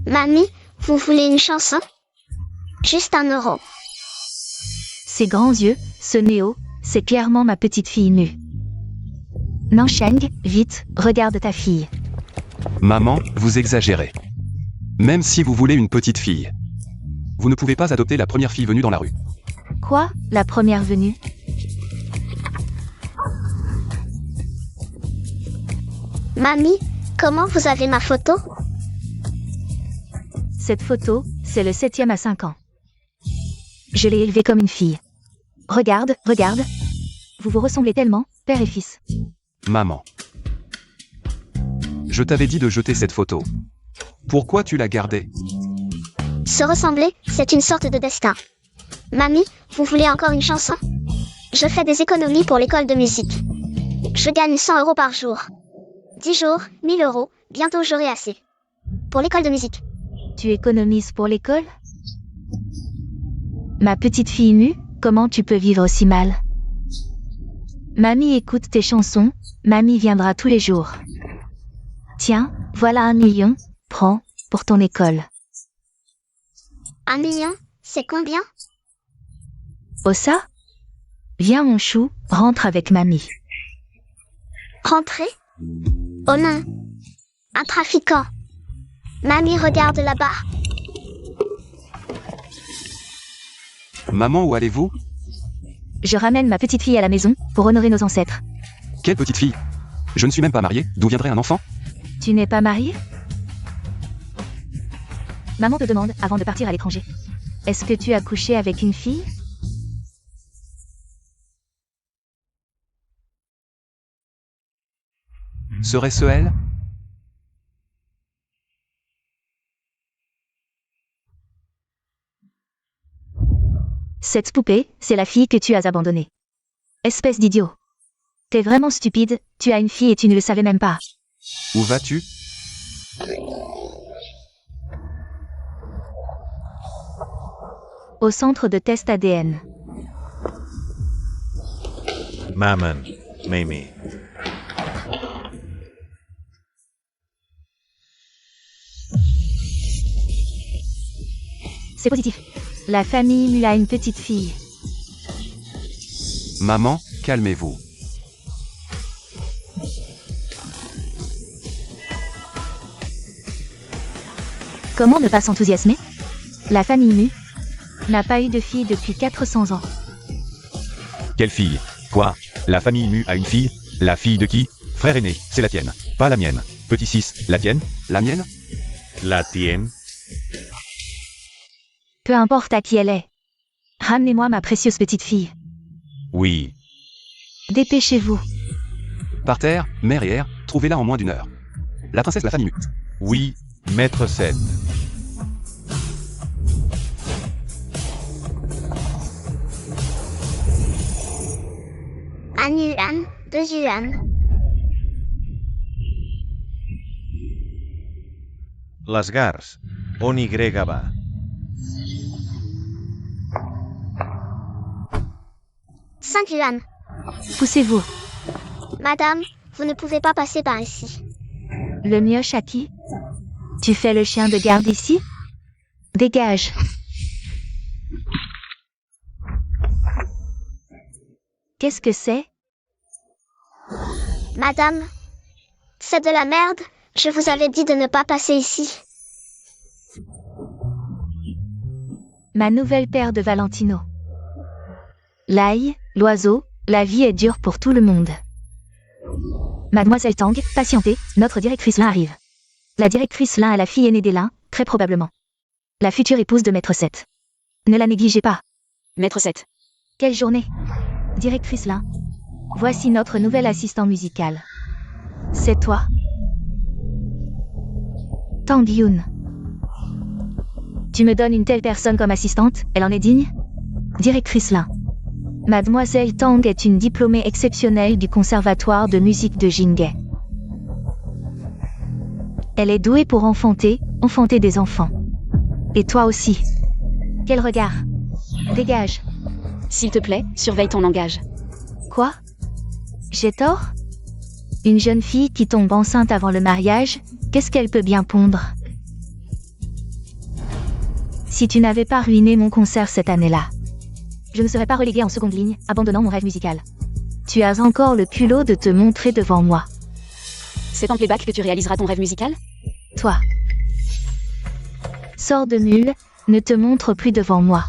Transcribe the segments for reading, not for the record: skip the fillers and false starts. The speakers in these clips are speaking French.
Mamie, vous voulez une chanson? Juste 1 euro. Ses grands yeux, ce néo, c'est clairement ma petite fille nue. Nansheng, vite, regarde ta fille. Maman, vous exagérez. Même si vous voulez une petite fille. Vous ne pouvez pas adopter la première fille venue dans la rue. Quoi, la première venue? Mamie, comment vous avez ma photo? Cette photo, c'est le 7e à 5 ans. Je l'ai élevée comme une fille. Regarde, regarde. Vous vous ressemblez tellement, père et fils. Maman. Je t'avais dit de jeter cette photo. Pourquoi tu l'as gardée? Se ressembler, c'est une sorte de destin. Mamie, vous voulez encore une chanson? Je fais des économies pour l'école de musique. Je gagne 100 euros par jour. 10 jours, 1000 euros, bientôt j'aurai assez. Pour l'école de musique. Tu économises pour l'école? Ma petite fille nue, comment tu peux vivre si mal? Mamie écoute tes chansons, mamie viendra tous les jours. Tiens, voilà 1 million, prends, pour ton école. 1 million, c'est combien? Oh ça? Viens mon chou, rentre avec mamie. Rentrer? Oh non! Un trafiquant! Mamie, regarde là-bas! Maman, où allez-vous? Je ramène ma petite fille à la maison, pour honorer nos ancêtres. Quelle petite fille? Je ne suis même pas marié, d'où viendrait un enfant? Tu n'es pas marié? Maman te demande, avant de partir à l'étranger. Est-ce que tu as couché avec une fille? Serait-ce elle? Cette poupée, c'est la fille que tu as abandonnée. Espèce d'idiot. T'es vraiment stupide, tu as une fille et tu ne le savais même pas. Où vas-tu? Au centre de test ADN. Maman, Mimi. C'est positif. La famille Mu a une petite fille. Maman, calmez-vous. Comment ne pas s'enthousiasmer? La famille Mu n'a pas eu de fille depuis 400 ans. Quelle fille? Quoi? La famille Mu a une fille? La fille de qui? Frère aîné, c'est la tienne, pas la mienne. Petit 6, la tienne? La mienne? La tienne? Peu importe à qui elle est. Ramenez-moi ma précieuse petite fille. Oui. Dépêchez-vous. Par terre, mère et air, trouvez-la en moins d'1 heure. La princesse la famille Mu. Oui, maître 7. Un yuan, 2 yuan. Les Gars, on y va. Cinq yuan. Poussez-vous. Madame, vous ne pouvez pas passer par ici. Le mioche à qui? Tu fais le chien de garde ici? Dégage. Qu'est-ce que c'est? Madame, c'est de la merde. Je vous avais dit de ne pas passer ici. Ma nouvelle paire de Valentino. L'ail, l'oiseau, la vie est dure pour tout le monde. Mademoiselle Tang, patientez, notre directrice Lin arrive. La directrice Lin est la fille aînée des Lin, très probablement. La future épouse de Maître 7. Ne la négligez pas. Maître 7. Quelle journée? Directrice Lin. Voici notre nouvel assistant musical. C'est toi. Tang Yun. Tu me donnes une telle personne comme assistante, elle en est digne? Directrice Lin. Mademoiselle Tang est une diplômée exceptionnelle du conservatoire de musique de Jinghe. Elle est douée pour enfanter des enfants. Et toi aussi. Quel regard. Dégage. S'il te plaît, surveille ton langage. Quoi? J'ai tort? Une jeune fille qui tombe enceinte avant le mariage, qu'est-ce qu'elle peut bien pondre? Si tu n'avais pas ruiné mon concert cette année-là, je ne serais pas reléguée en seconde ligne, abandonnant mon rêve musical. Tu as encore le culot de te montrer devant moi. C'est en playback que tu réaliseras ton rêve musical? Toi. Sors de mule, ne te montre plus devant moi.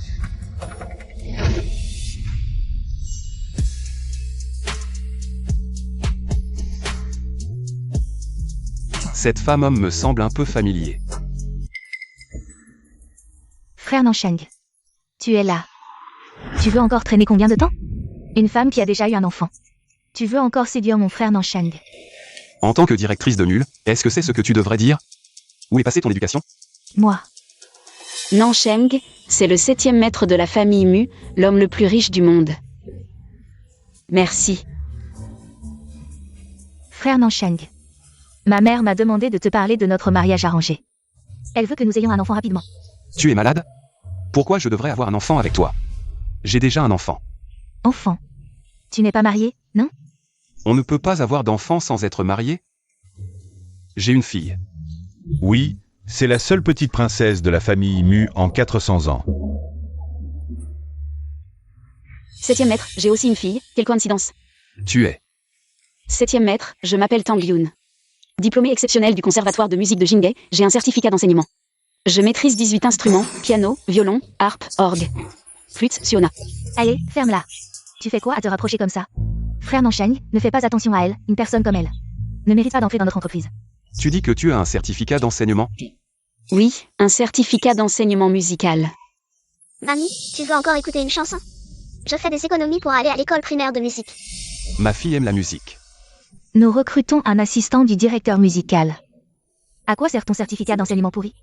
Cette femme-homme me semble un peu familier. Frère Nansheng. Tu es là. Tu veux encore traîner combien de temps? Une femme qui a déjà eu un enfant. Tu veux encore séduire mon frère Nansheng. En tant que directrice de mule, est-ce que c'est ce que tu devrais dire? Où est passée ton éducation? Moi. Nansheng, c'est le 7e maître de la famille Mu, l'homme le plus riche du monde. Merci. Frère Nansheng. Ma mère m'a demandé de te parler de notre mariage arrangé. Elle veut que nous ayons un enfant rapidement. Tu es malade? Pourquoi je devrais avoir un enfant avec toi? J'ai déjà un enfant. Enfant. Tu n'es pas marié, non? On ne peut pas avoir d'enfant sans être marié? J'ai une fille. Oui, c'est la seule petite princesse de la famille Mu en 400 ans. 7e maître, j'ai aussi une fille, quelle coïncidence. Tu es. 7e maître, je m'appelle Tang Yun. Diplômé exceptionnel du conservatoire de musique de Jinghe, j'ai un certificat d'enseignement. Je maîtrise 18 instruments, piano, violon, harpe, orgue, flûte, siona. Allez, ferme-la. Tu fais quoi à te rapprocher comme ça? Frère Nansheng, ne fais pas attention à elle, une personne comme elle ne mérite pas d'entrer dans notre entreprise. Tu dis que tu as un certificat d'enseignement? Oui, un certificat d'enseignement musical. Mamie, tu veux encore écouter une chanson? Je fais des économies pour aller à l'école primaire de musique. Ma fille aime la musique. Nous recrutons un assistant du directeur musical. À quoi sert ton certificat d'enseignement pourri?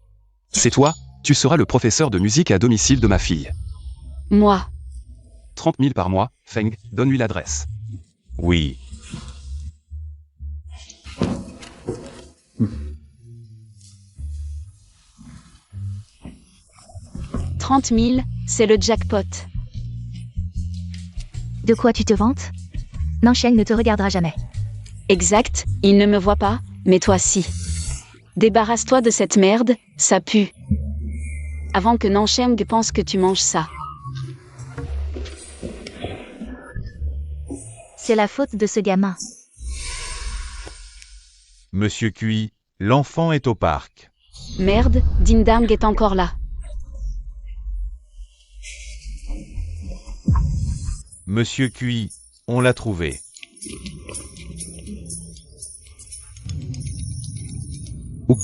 C'est toi, tu seras le professeur de musique à domicile de ma fille. Moi. 30 000 par mois, Feng, donne-lui l'adresse. Oui. « 30 000, c'est le jackpot. De quoi tu te vantes? Nansheng ne te regardera jamais. Exact, il ne me voit pas, mais toi si. Débarrasse-toi de cette merde, ça pue. Avant que Nansheng pense que tu manges ça. C'est la faute de ce gamin. Monsieur Cui, l'enfant est au parc. Merde, Dindang est encore là. Monsieur Cui, on l'a trouvé. Où?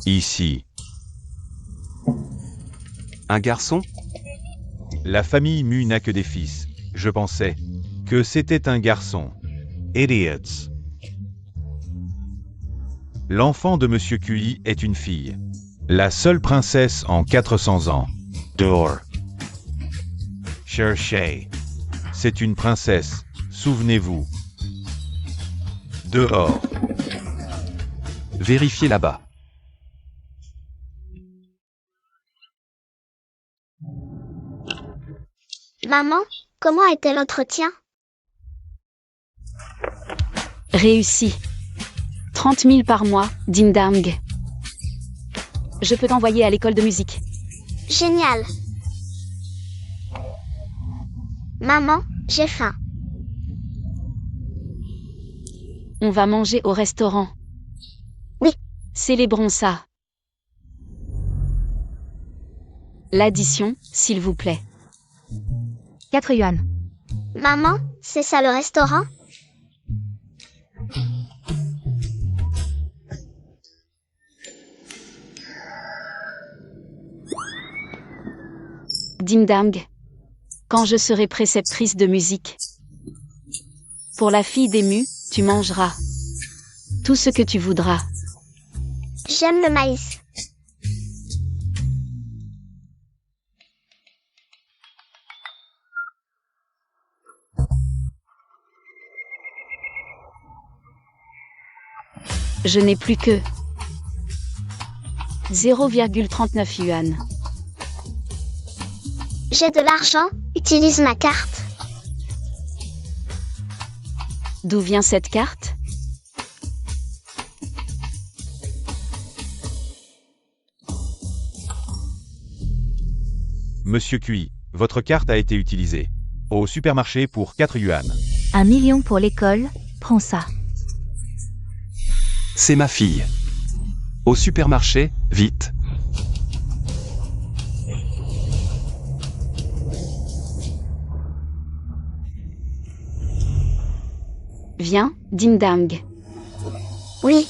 Ici. Un garçon? La famille Mu n'a que des fils. Je pensais que c'était un garçon. Idiots. L'enfant de Monsieur Cui est une fille. La seule princesse en 400 ans. Dehors. Cherchez. C'est une princesse, souvenez-vous. Dehors. Vérifiez là-bas. Maman, comment était l'entretien? Réussi. 30 000 par mois, Dindang. Je peux t'envoyer à l'école de musique. Génial. Maman, j'ai faim. On va manger au restaurant. Oui. Célébrons ça. L'addition, s'il vous plaît. 4 yuan. Maman, c'est ça le restaurant? Dindang. Quand je serai préceptrice de musique. Pour la fille des Mu, tu mangeras. Tout ce que tu voudras. J'aime le maïs. Je n'ai plus que 0,39 yuan. J'ai de l'argent, utilise ma carte. D'où vient cette carte? Monsieur Cui, votre carte a été utilisée. Au supermarché pour 4 yuan. 1 million pour l'école, prends ça. C'est ma fille. Au supermarché, vite. Viens, Ding-dang. Oui,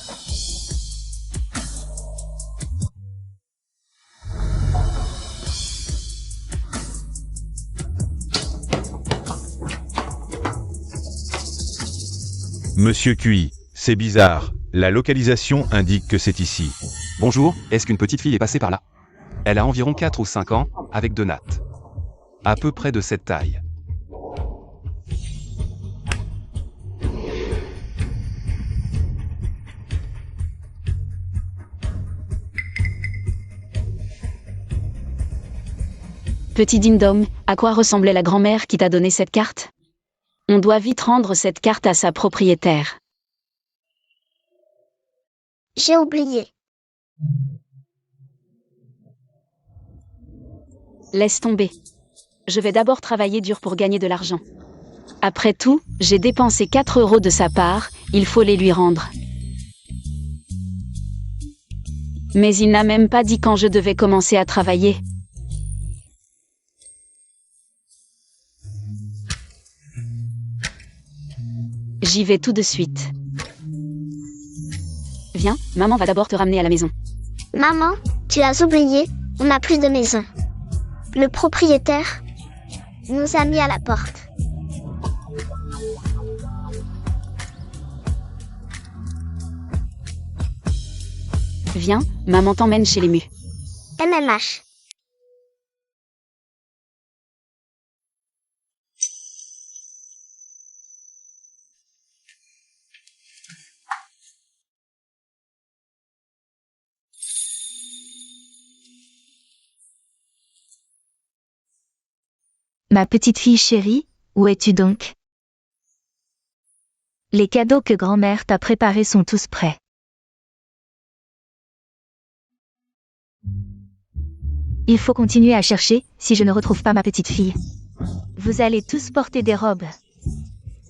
Monsieur Cui, c'est bizarre. La localisation indique que c'est ici. Bonjour, est-ce qu'une petite fille est passée par là? Elle a environ 4 ou 5 ans, avec 2 nattes. À peu près de cette taille. Petit Ding-dong, à quoi ressemblait la grand-mère qui t'a donné cette carte? On doit vite rendre cette carte à sa propriétaire. j'ai oublié. Laisse tomber. Je vais d'abord travailler dur pour gagner de l'argent. Après tout, j'ai dépensé 4 € de sa part, il faut les lui rendre. Mais il n'a même pas dit quand je devais commencer à travailler. J'y vais tout de suite. Viens, maman va d'abord te ramener à la maison. Maman, tu as oublié, on n'a plus de maison. Le propriétaire nous a mis à la porte. Viens, maman t'emmène chez les mus. MMH. Ma petite fille chérie, où es-tu donc? Les cadeaux que grand-mère t'a préparés sont tous prêts. Il faut continuer à chercher, si je ne retrouve pas ma petite fille. Vous allez tous porter des robes.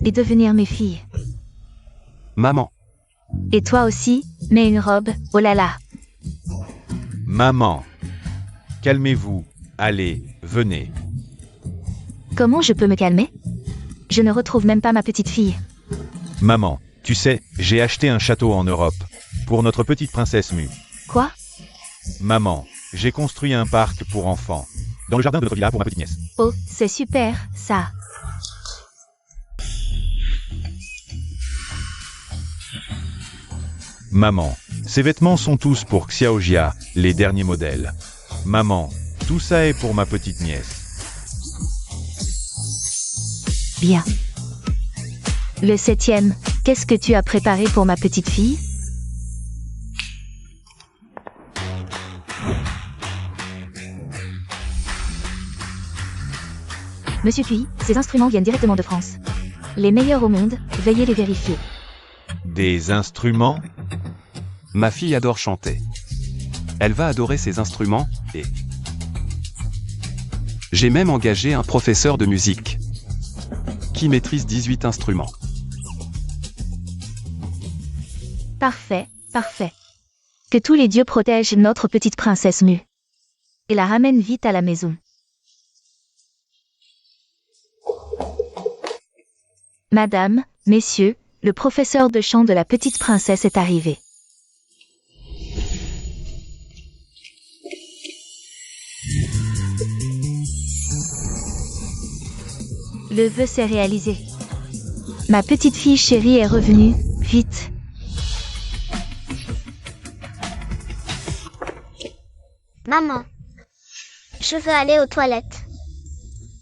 Et devenir mes filles. Maman, Et toi aussi, mets une robe, oh là là. Maman. Calmez-vous. Allez, venez. Comment je peux me calmer? Je ne retrouve même pas ma petite fille. Maman, tu sais, j'ai acheté un château en Europe. Pour notre petite princesse Mu. Quoi? Maman, j'ai construit un parc pour enfants. Dans le jardin de notre villa pour ma petite nièce. Oh, c'est super, ça. Maman, ces vêtements sont tous pour Xiaojia, les derniers modèles. Maman, tout ça est pour ma petite nièce. Bien. Le 7e, qu'est-ce que tu as préparé pour ma petite fille? Monsieur Cui, ces instruments viennent directement de France. Les meilleurs au monde, veuillez les vérifier. Des instruments? ma fille adore chanter. Elle va adorer ces instruments, et... J'ai même engagé un professeur de musique qui maîtrise 18 instruments. Parfait, parfait. Que tous les dieux protègent notre petite princesse Mu. Et la ramènent vite à la maison. Madame, messieurs, le professeur de chant de la petite princesse est arrivé. Le vœu s'est réalisé. Ma petite fille chérie est revenue, vite. Maman, je veux aller aux toilettes.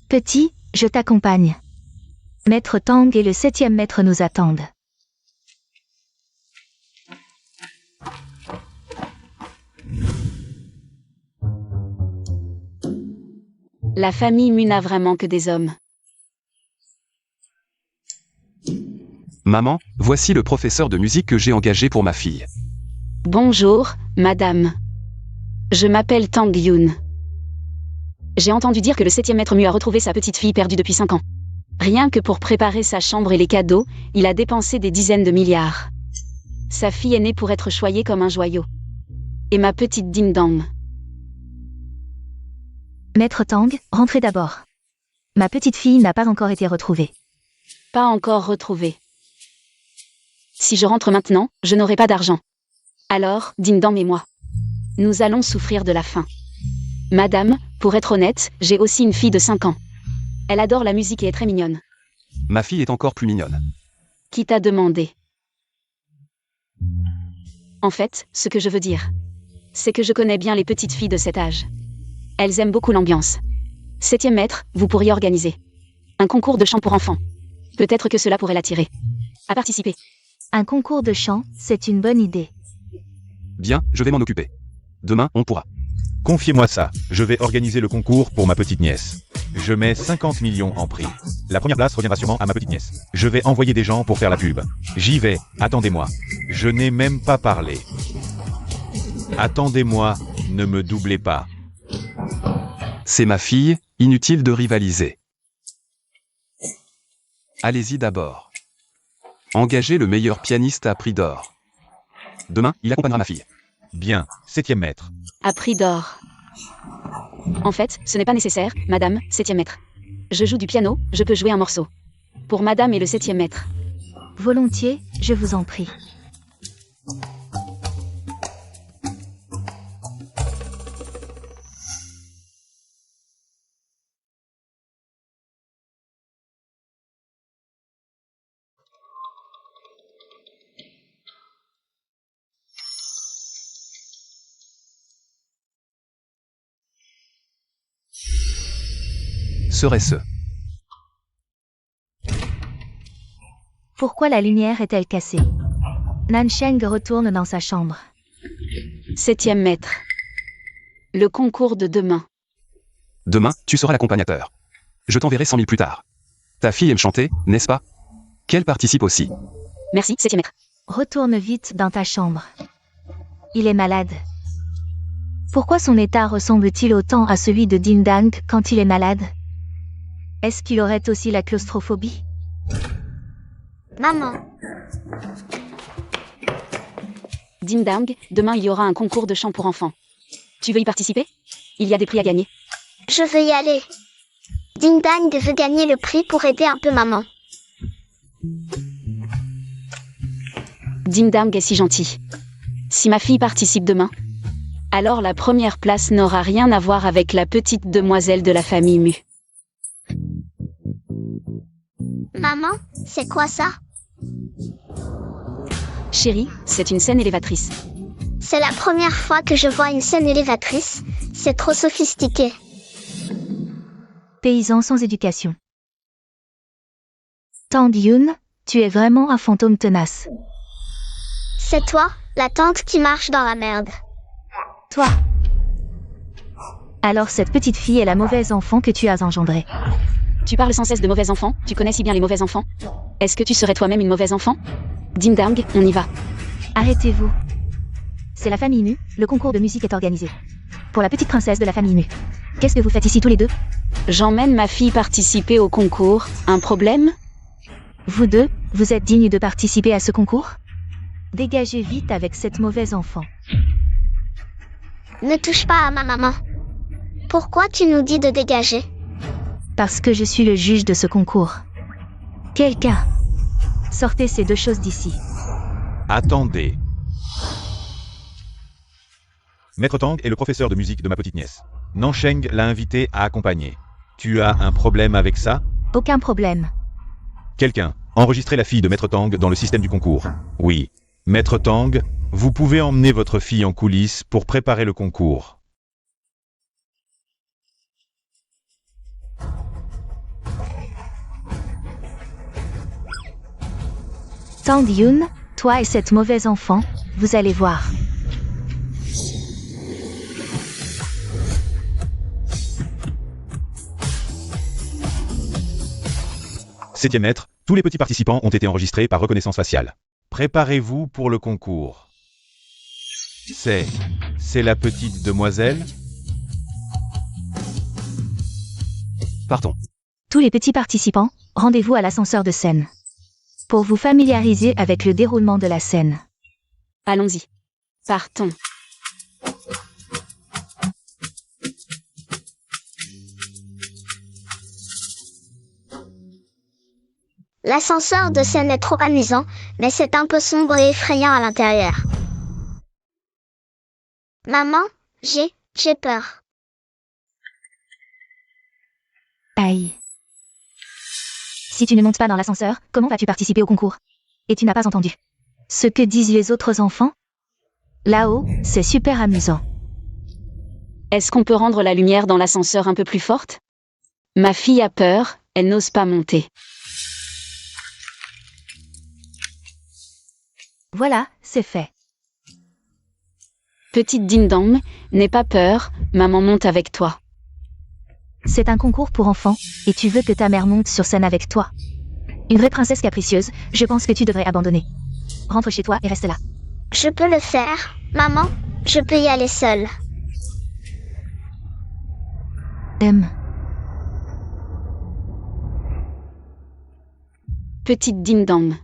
Petit, je t'accompagne. Maître Tang et le 7e maître nous attendent. La famille Mu n'a vraiment que des hommes. Maman, voici le professeur de musique que j'ai engagé pour ma fille. Bonjour, madame. Je m'appelle Tang Yun. J'ai entendu dire que le 7e maître Mu a retrouvé sa petite fille perdue depuis 5 ans. Rien que pour préparer sa chambre et les cadeaux, il a dépensé des dizaines de milliards. Sa fille est née pour être choyée comme un joyau. Et ma petite Ding Dong. Maître Tang, rentrez d'abord. Ma petite fille n'a pas encore été retrouvée. Pas encore retrouvée. Si je rentre maintenant, je n'aurai pas d'argent. Alors, Ding Dong et moi. Nous allons souffrir de la faim. Madame, pour être honnête, j'ai aussi une fille de 5 ans. Elle adore la musique et est très mignonne. Ma fille est encore plus mignonne. Qui t'a demandé? En fait, ce que je veux dire, c'est que je connais bien les petites filles de cet âge. Elles aiment beaucoup l'ambiance. 7e maître, vous pourriez organiser un concours de chant pour enfants. Peut-être que cela pourrait l'attirer à participer. Un concours de chant, c'est une bonne idée. Bien, je vais m'en occuper. Demain, on pourra. Confiez-moi ça, je vais organiser le concours pour ma petite nièce. Je mets 50 millions en prix. La première place reviendra sûrement à ma petite nièce. Je vais envoyer des gens pour faire la pub. J'y vais, attendez-moi. Je n'ai même pas parlé. Attendez-moi, ne me doublez pas. C'est ma fille, inutile de rivaliser. Allez-y d'abord. Engagez le meilleur pianiste à prix d'or. Demain, il accompagnera ma fille. Bien, 7e maître. À prix d'or. En fait, ce n'est pas nécessaire, madame, 7e maître. Je joue du piano, je peux jouer un morceau. Pour madame et le 7e maître. Volontiers, je vous en prie. Serait-ce. Pourquoi la lumière est-elle cassée? Nansheng retourne dans sa chambre. 7e maître. Le concours de demain. Demain, tu seras l'accompagnateur. Je t'enverrai 100 000 plus tard. Ta fille aime chanter, n'est-ce pas? Qu'elle participe aussi. Merci, 7e maître. Retourne vite dans ta chambre. Il est malade. Pourquoi son état ressemble-t-il autant à celui de Ding Dong quand il est malade? Est-ce qu'il aurait aussi la claustrophobie? Maman, Ding Dong, demain il y aura un concours de chant pour enfants. Tu veux y participer? Il y a des prix à gagner. je veux y aller. Ding Dong veut gagner le prix pour aider un peu maman. Ding Dong est si gentil. Si ma fille participe demain, alors la première place n'aura rien à voir avec la petite demoiselle de la famille Mu. Maman, c'est quoi ça? Chérie, c'est une scène élévatrice. C'est la première fois que je vois une scène élévatrice. C'est trop sophistiqué. Paysan sans éducation. Tang Yun, tu es vraiment un fantôme tenace. C'est toi, la tante qui marche dans la merde. Toi. Alors cette petite fille est la mauvaise enfant que tu as engendrée. Tu parles sans cesse de mauvais enfants, tu connais si bien les mauvais enfants. Est-ce que tu serais toi-même une mauvaise enfant? Ding Dong, on y va. Arrêtez-vous. C'est la famille Mu, le concours de musique est organisé. Pour la petite princesse de la famille Mu. Qu'est-ce que vous faites ici tous les deux? J'emmène ma fille participer au concours. Un problème? Vous deux, vous êtes dignes de participer à ce concours? Dégagez vite avec cette mauvaise enfant. Ne touche pas à ma maman. Pourquoi tu nous dis de dégager? Parce que je suis le juge de ce concours. Quelqu'un, sortez ces deux choses d'ici. Attendez. Maître Tang est le professeur de musique de ma petite nièce. Nansheng l'a invité à accompagner. Tu as un problème avec ça? Aucun problème. Quelqu'un, enregistrez la fille de Maître Tang dans le système du concours. Oui. Maître Tang, vous pouvez emmener votre fille en coulisses pour préparer le concours. Tang Yun, toi et cette mauvaise enfant, vous allez voir. Septième maître, tous les petits participants ont été enregistrés par reconnaissance faciale. Préparez-vous pour le concours. C'est la petite demoiselle? Partons. Tous les petits participants, rendez-vous à l'ascenseur de scène. Pour vous familiariser avec le déroulement de la scène. Allons-y. Partons. L'ascenseur de scène est trop amusant, mais c'est un peu sombre et effrayant à l'intérieur. Maman, j'ai peur. Aïe. Si tu ne montes pas dans l'ascenseur, comment vas-tu participer au concours? Et tu n'as pas entendu ce que disent les autres enfants? Là-haut, c'est super amusant. Est-ce qu'on peut rendre la lumière dans l'ascenseur un peu plus forte? Ma fille a peur, elle n'ose pas monter. Voilà, c'est fait. Petite ding-dong, n'aie pas peur, maman monte avec toi. C'est un concours pour enfants, et tu veux que ta mère monte sur scène avec toi. Une vraie princesse capricieuse, je pense que tu devrais abandonner. Rentre chez toi et reste là. Je peux le faire, maman, je peux y aller seule. Petite ding-dong.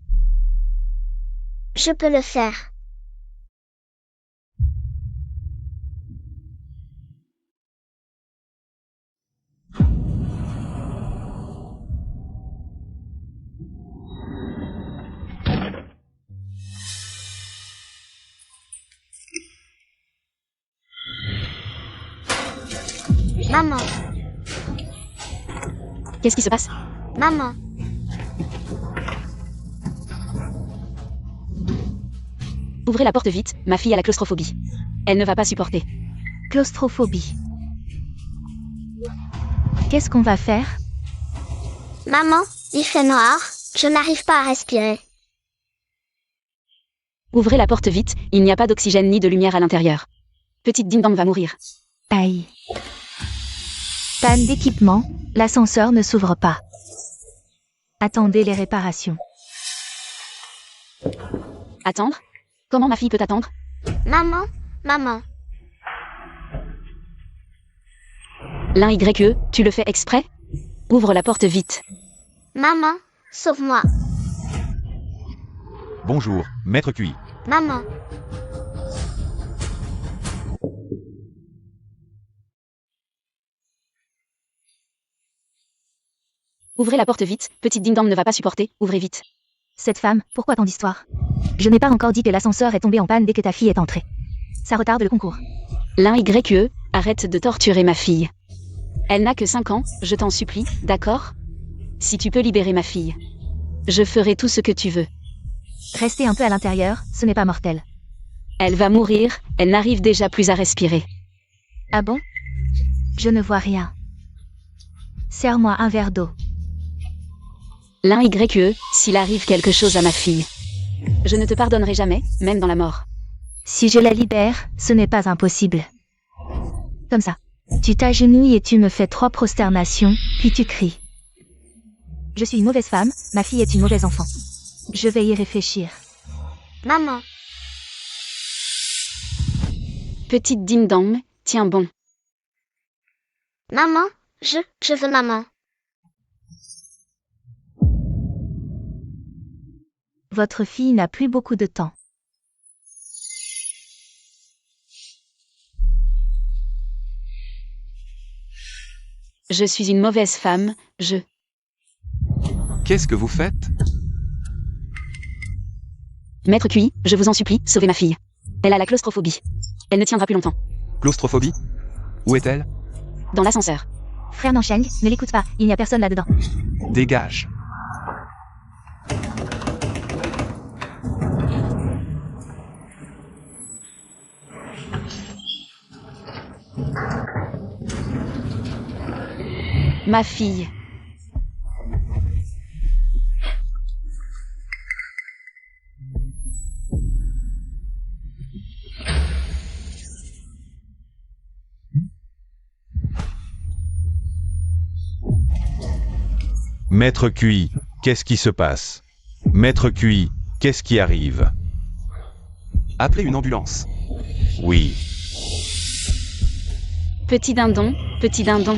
Je peux le faire. Maman, Qu'est-ce qui se passe? maman, Ouvrez la porte vite, ma fille a la claustrophobie. Elle ne va pas supporter. Claustrophobie. Qu'est-ce qu'on va faire? maman, il fait noir, je n'arrive pas à respirer. Ouvrez la porte vite, il n'y a pas d'oxygène ni de lumière à l'intérieur. Petite ding-dong va mourir. Aïe. Panne d'équipement, l'ascenseur ne s'ouvre pas. Attendez les réparations. Attendre? Comment ma fille peut attendre? Maman, L'un YE, tu le fais exprès? Ouvre la porte vite. maman, sauve-moi. Bonjour, maître QI. Maman, Ouvrez la porte vite, petite ding-dong ne va pas supporter, ouvrez vite. Cette femme, pourquoi tant d'histoires? Je n'ai pas encore dit que l'ascenseur est tombé en panne dès que ta fille est entrée. Ça retarde le concours. L'un YE, arrête de torturer ma fille. Elle n'a que 5 ans, je t'en supplie, d'accord? Si tu peux libérer ma fille. Je ferai tout ce que tu veux. Restez un peu à l'intérieur, ce n'est pas mortel. Elle va mourir, elle n'arrive déjà plus à respirer. Ah bon? Je ne vois rien. Serre-moi un verre d'eau. L'un YE, s'il arrive quelque chose à ma fille. Je ne te pardonnerai jamais, même dans la mort. Si je la libère, ce n'est pas impossible. Comme ça. Tu t'agenouilles et tu me fais 3 prosternations, puis tu cries. Je suis une mauvaise femme, ma fille est une mauvaise enfant. Je vais y réfléchir. maman, Petite ding-dong, tiens bon. maman, je veux maman. Votre fille n'a plus beaucoup de temps. Je suis une mauvaise femme, Qu'est-ce que vous faites? Maître QI, je vous en supplie, sauvez ma fille. Elle a la claustrophobie. Elle ne tiendra plus longtemps. Claustrophobie? Où est-elle? Dans l'ascenseur. Frère Nansheng, ne l'écoute pas, il n'y a personne là-dedans. Dégage. Ma fille. Maître QI, qu'est-ce qui se passe? Maître QI, qu'est-ce qui arrive? Appelez une ambulance. Oui. Petit dindon, petit dindon.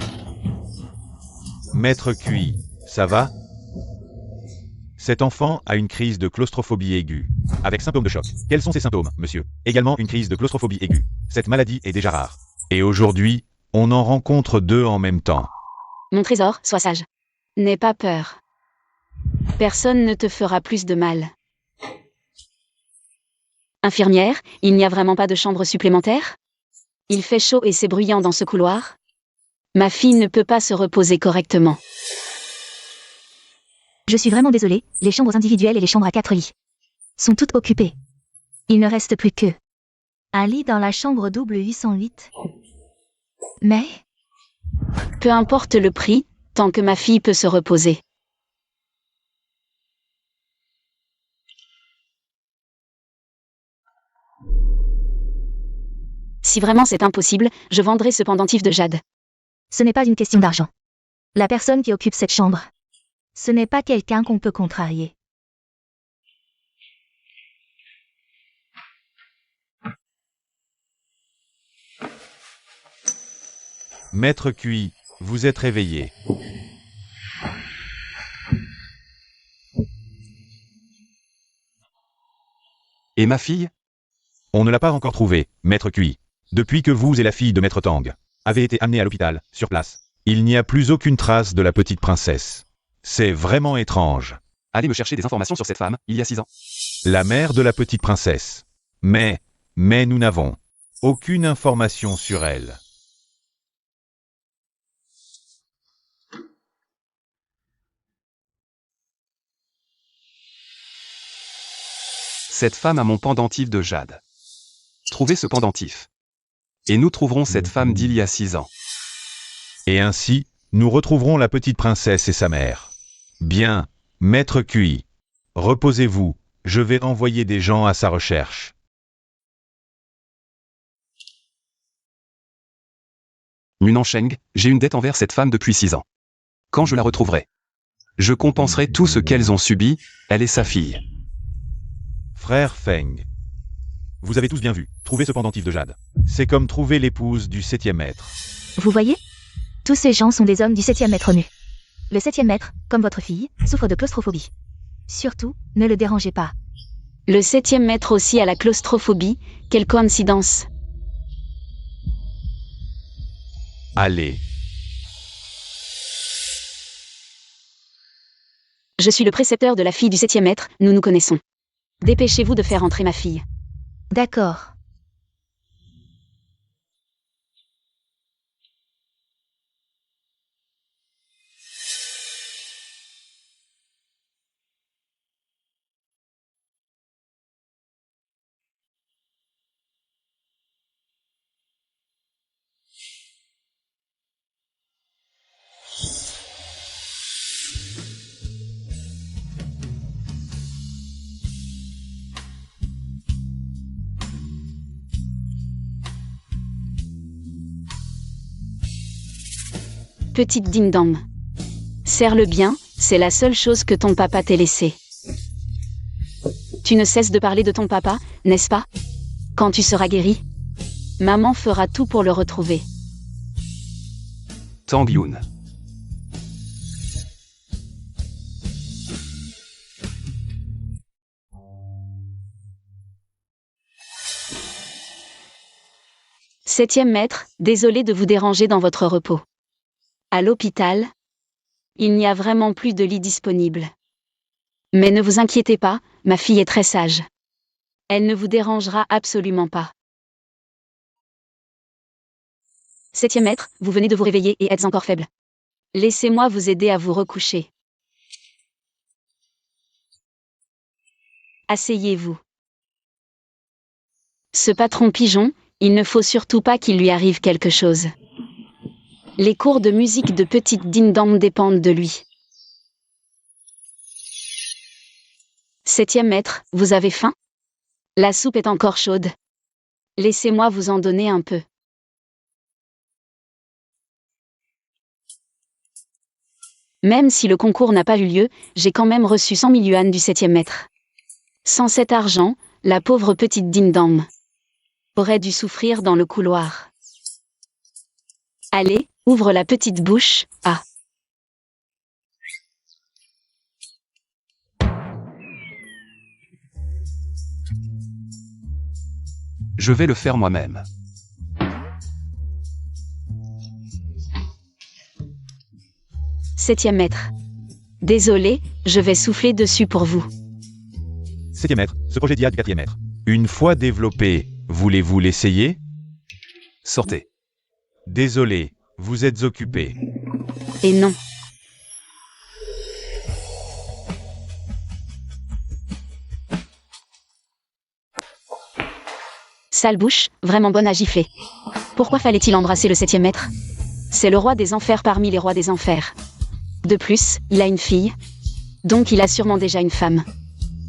Maître QI, ça va? Cet enfant a une crise de claustrophobie aiguë, avec symptômes de choc. Quels sont ces symptômes, monsieur? Également une crise de claustrophobie aiguë. Cette maladie est déjà rare. Et aujourd'hui, on en rencontre 2 en même temps. Mon trésor, sois sage. N'aie pas peur. Personne ne te fera plus de mal. Infirmière, il n'y a vraiment pas de chambre supplémentaire? Il fait chaud et c'est bruyant dans ce couloir. Ma fille ne peut pas se reposer correctement. Je suis vraiment désolée, les chambres individuelles et les chambres à 4 lits sont toutes occupées. Il ne reste plus que un lit dans la chambre double 808. Mais Peu importe le prix, tant que ma fille peut se reposer. Si vraiment c'est impossible, je vendrai ce pendentif de jade. ce n'est pas une question d'argent. La personne qui occupe cette chambre, ce n'est pas quelqu'un qu'on peut contrarier. Maître QI, vous êtes réveillé. Et ma fille? On ne l'a pas encore trouvée, Maître QI. Depuis que vous et la fille de Maître Tang avez été amenés à l'hôpital, sur place, il n'y a plus aucune trace de la petite princesse. C'est vraiment étrange. Allez me chercher des informations sur cette femme, il y a 6 ans. La mère de la petite princesse. Mais nous n'avons aucune information sur elle. Cette femme a mon pendentif de jade. Trouvez ce pendentif. Et nous trouverons cette femme d'il y a 6 ans. Et ainsi, nous retrouverons la petite princesse et sa mère. Bien, Maître QI. Reposez-vous, je vais envoyer des gens à sa recherche. Munan Sheng, j'ai une dette envers cette femme depuis 6 ans. Quand je la retrouverai, je compenserai tout ce qu'elles ont subi, elle et sa fille. Frère Feng. Vous avez tous bien vu, trouver ce pendentif de jade. C'est comme trouver l'épouse du 7e maître. Vous voyez? Tous ces gens sont des hommes du 7e maître nu. Le 7e maître, comme votre fille, souffre de claustrophobie. Surtout, ne le dérangez pas. Le 7e maître aussi a la claustrophobie, quelle coïncidence. Allez. Je suis le précepteur de la fille du 7e maître, nous nous connaissons. Dépêchez-vous de faire entrer ma fille. D'accord. Petite ding-dong. Serre-le bien, c'est la seule chose que ton papa t'ait laissée. Tu ne cesses de parler de ton papa, n'est-ce pas? Quand tu seras guéri, maman fera tout pour le retrouver. Tang Yun. Septième maître, désolé de vous déranger dans votre repos. À l'hôpital, il n'y a vraiment plus de lit disponible. Mais ne vous inquiétez pas, ma fille est très sage. Elle ne vous dérangera absolument pas. Septième maître, vous venez de vous réveiller et êtes encore faible. Laissez-moi vous aider à vous recoucher. Asseyez-vous. Ce patron pigeon, il ne faut surtout pas qu'il lui arrive quelque chose. Les cours de musique de Petite Ding-Dong dépendent de lui. Septième maître, vous avez faim? La soupe est encore chaude. Laissez-moi vous en donner un peu. Même si le concours n'a pas eu lieu, j'ai quand même reçu 100 000 yuan du septième maître. Sans cet argent, la pauvre petite Ding-Dong aurait dû souffrir dans le couloir. Allez, ouvre la petite bouche, ah. Je vais le faire moi-même. Septième maître. Désolé, je vais souffler dessus pour vous. Septième maître, ce projet d'IA du quatrième maître. Une fois développé, voulez-vous l'essayer? Sortez. Désolé, vous êtes occupé. Et non. Sale bouche, vraiment bonne à gifler. Pourquoi fallait-il embrasser le septième maître? C'est le roi des enfers parmi les rois des enfers. De plus, il a une fille. Donc il a sûrement déjà une femme.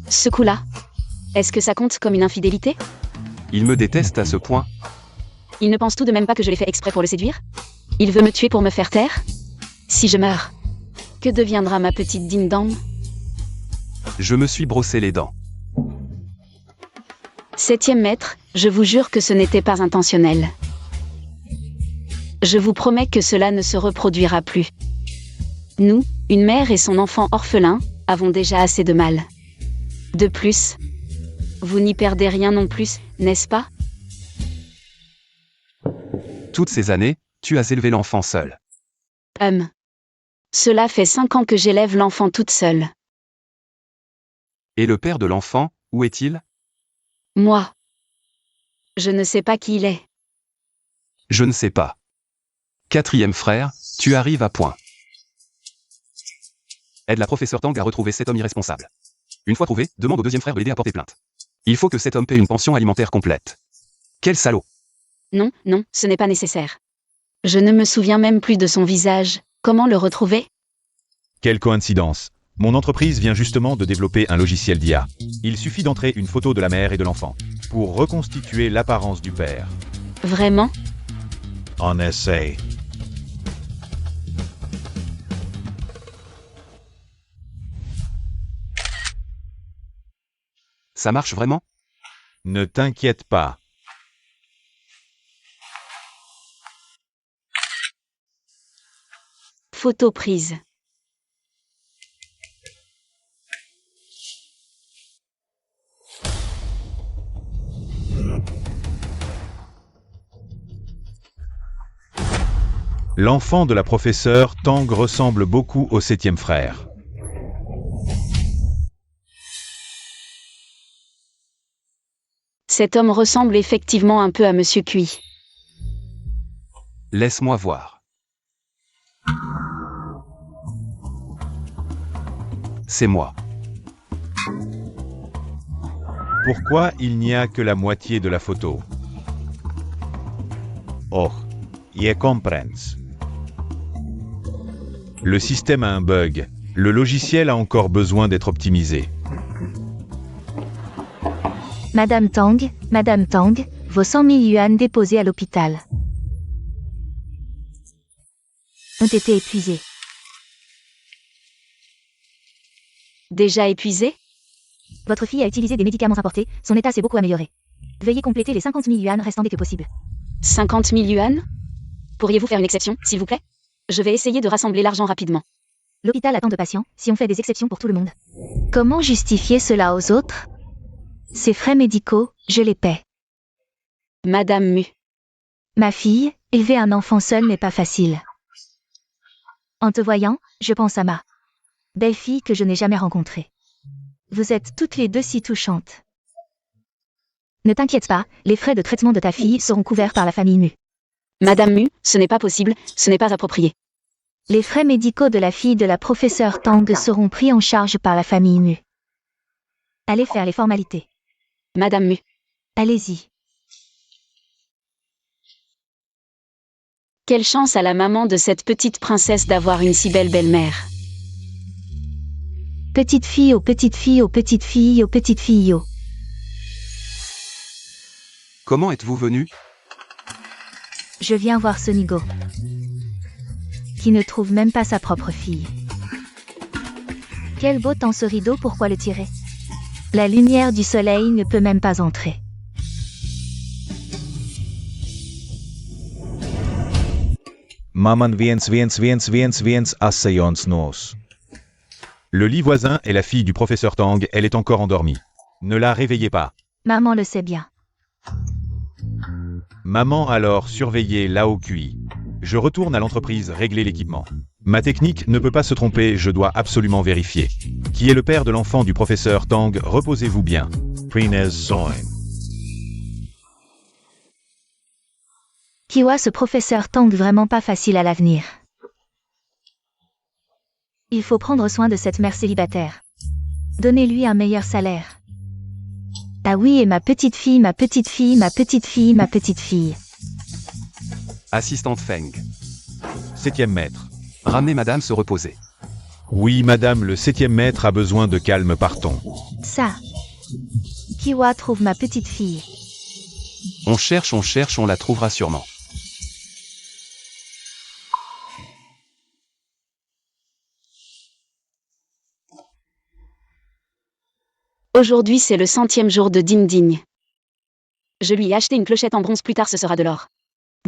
Ce coup-là, est-ce que ça compte comme une infidélité? Il me déteste à ce point. Il ne pense tout de même pas que je l'ai fait exprès pour le séduire? Il veut me tuer pour me faire taire? Si je meurs, que deviendra ma petite ding-dong? Je me suis brossé les dents. Septième maître, je vous jure que ce n'était pas intentionnel. Je vous promets que cela ne se reproduira plus. Nous, une mère et son enfant orphelin, avons déjà assez de mal. De plus, vous n'y perdez rien non plus, n'est-ce pas? Toutes ces années, tu as élevé l'enfant seul. Cela fait 5 ans que j'élève l'enfant toute seule. Et le père de l'enfant, où est-il? Moi. Je ne sais pas qui il est. Je ne sais pas. Quatrième frère, tu arrives à point. Aide la professeure Tang à retrouver cet homme irresponsable. Une fois trouvé, demande au deuxième frère de l'aider à porter plainte. Il faut que cet homme paie une pension alimentaire complète. Quel salaud! Non, non, ce n'est pas nécessaire. Je ne me souviens même plus de son visage. Comment le retrouver? Quelle coïncidence. Mon entreprise vient justement de développer un logiciel d'IA. Il suffit d'entrer une photo de la mère et de l'enfant pour reconstituer l'apparence du père. Vraiment? En essai. Ça marche vraiment? Ne t'inquiète pas. Photo prise. L'enfant de la professeure Tang ressemble beaucoup au septième frère. Cet homme ressemble effectivement un peu à Monsieur Cui. Laisse-moi voir. C'est moi. Pourquoi il n'y a que la moitié de la photo? Oh, je comprends. Le système a un bug. Le logiciel a encore besoin d'être optimisé. Madame Tang, vos 100 000 yuan déposés à l'hôpital ont été épuisés. Déjà épuisé? Votre fille a utilisé des médicaments importés, son état s'est beaucoup amélioré. Veuillez compléter les 50 000 yuan restants dès que possible. 50 000 yuan? Pourriez-vous faire une exception, s'il vous plaît? Je vais essayer de rassembler l'argent rapidement. L'hôpital a tant de patients, si on fait des exceptions pour tout le monde. Comment justifier cela aux autres? Ces frais médicaux, je les paie. Madame Mu. Ma fille, élever un enfant seul n'est pas facile. En te voyant, je pense à ma belle-fille que je n'ai jamais rencontrée. Vous êtes toutes les deux si touchantes. Ne t'inquiète pas, les frais de traitement de ta fille seront couverts par la famille Mu. Madame Mu, ce n'est pas possible, ce n'est pas approprié. Les frais médicaux de la fille de la professeure Tang seront pris en charge par la famille Mu. Allez faire les formalités. Madame Mu. Allez-y. Quelle chance à la maman de cette petite princesse d'avoir une si belle belle-mère. Petite fille aux petites filles aux petites filles aux petites filles aux. Comment êtes-vous venu? Je viens voir Sonigo, qui ne trouve même pas sa propre fille. Quel beau temps ce rideau, pourquoi le tirer? La lumière du soleil ne peut même pas entrer. Maman viens asseyons nos. Le lit voisin est la fille du professeur Tang, elle est encore endormie. Ne la réveillez pas. Maman le sait bien. Maman alors surveillez Lao QI. Je retourne à l'entreprise régler l'équipement. Ma technique ne peut pas se tromper, je dois absolument vérifier. Qui est le père de l'enfant du professeur Tang? Reposez-vous bien. Prinez Soin. Kiwa, ce professeur Tang vraiment pas facile à l'avenir. Il faut prendre soin de cette mère célibataire. Donnez-lui un meilleur salaire. Ah oui, et ma petite fille, ma petite fille, ma petite fille, ma petite fille. Assistante Feng. 7e maître. Ramenez madame se reposer. Oui, madame, le 7e maître a besoin de calme, partons. Ça. Kiwa, trouve ma petite fille. On cherche, on la trouvera sûrement. Aujourd'hui c'est le 100e jour de Din Din. Je lui ai acheté une clochette en bronze, plus tard ce sera de l'or.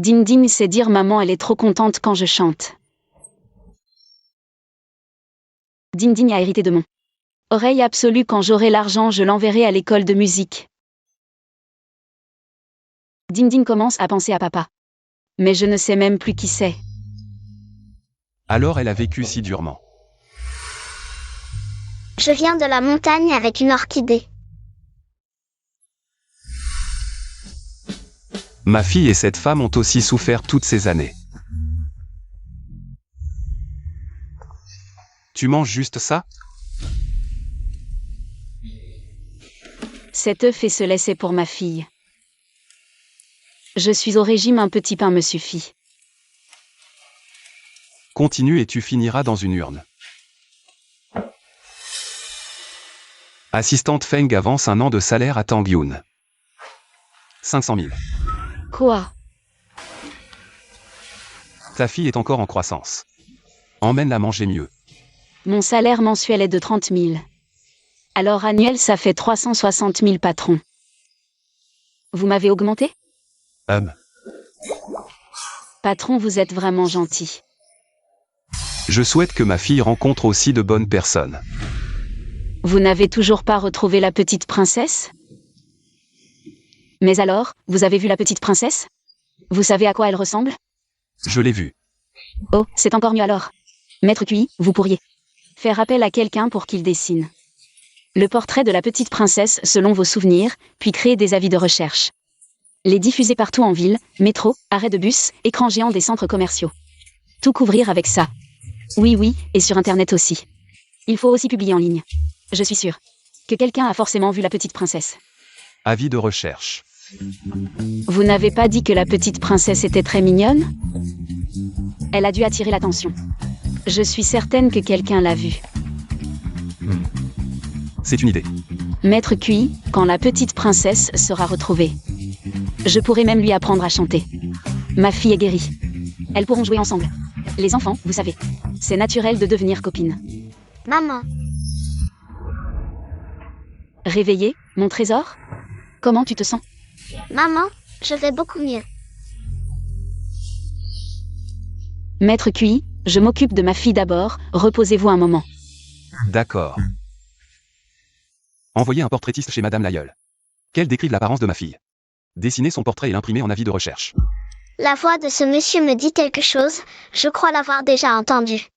Din Din sait dire maman, elle est trop contente quand je chante. Din Din a hérité de mon oreille absolue, quand j'aurai l'argent je l'enverrai à l'école de musique. Din Din commence à penser à papa. Mais je ne sais même plus qui c'est. Alors elle a vécu si durement. Je viens de la montagne avec une orchidée. Ma fille et cette femme ont aussi souffert toutes ces années. Tu manges juste ça? Cet œuf et ce lait c'est pour ma fille. Je suis au régime, un petit pain me suffit. Continue et tu finiras dans une urne. Assistante Feng avance 1 an de salaire à Tang Yun. 500 000. Quoi? Ta fille est encore en croissance. Emmène-la manger mieux. Mon salaire mensuel est de 30 000. Alors annuel ça fait 360 000, patron. Vous m'avez augmenté? Patron, vous êtes vraiment gentil. Je souhaite que ma fille rencontre aussi de bonnes personnes. Vous n'avez toujours pas retrouvé la petite princesse? Mais alors, vous avez vu la petite princesse? Vous savez à quoi elle ressemble? Je l'ai vue. Oh, c'est encore mieux alors. Maître QI, vous pourriez faire appel à quelqu'un pour qu'il dessine le portrait de la petite princesse selon vos souvenirs, puis créer des avis de recherche. Les diffuser partout en ville, métro, arrêt de bus, écran géant des centres commerciaux. Tout couvrir avec ça. Oui, et sur Internet aussi. Il faut aussi publier en ligne. Je suis sûre que quelqu'un a forcément vu la petite princesse. Avis de recherche. Vous n'avez pas dit que la petite princesse était très mignonne? Elle a dû attirer l'attention. Je suis certaine que quelqu'un l'a vue. C'est une idée. Maître QI, quand la petite princesse sera retrouvée, je pourrai même lui apprendre à chanter. Ma fille est guérie. Elles pourront jouer ensemble. Les enfants, vous savez, c'est naturel de devenir copines. Maman, Réveillé, mon trésor? Comment tu te sens? maman, je vais beaucoup mieux. Maître QI, je m'occupe de ma fille d'abord, reposez-vous un moment. D'accord. Envoyez un portraitiste chez Madame L'aïeul. Qu'elle décrive l'apparence de ma fille. Dessinez son portrait et l'imprimer en avis de recherche. La voix de ce monsieur me dit quelque chose, je crois l'avoir déjà entendu.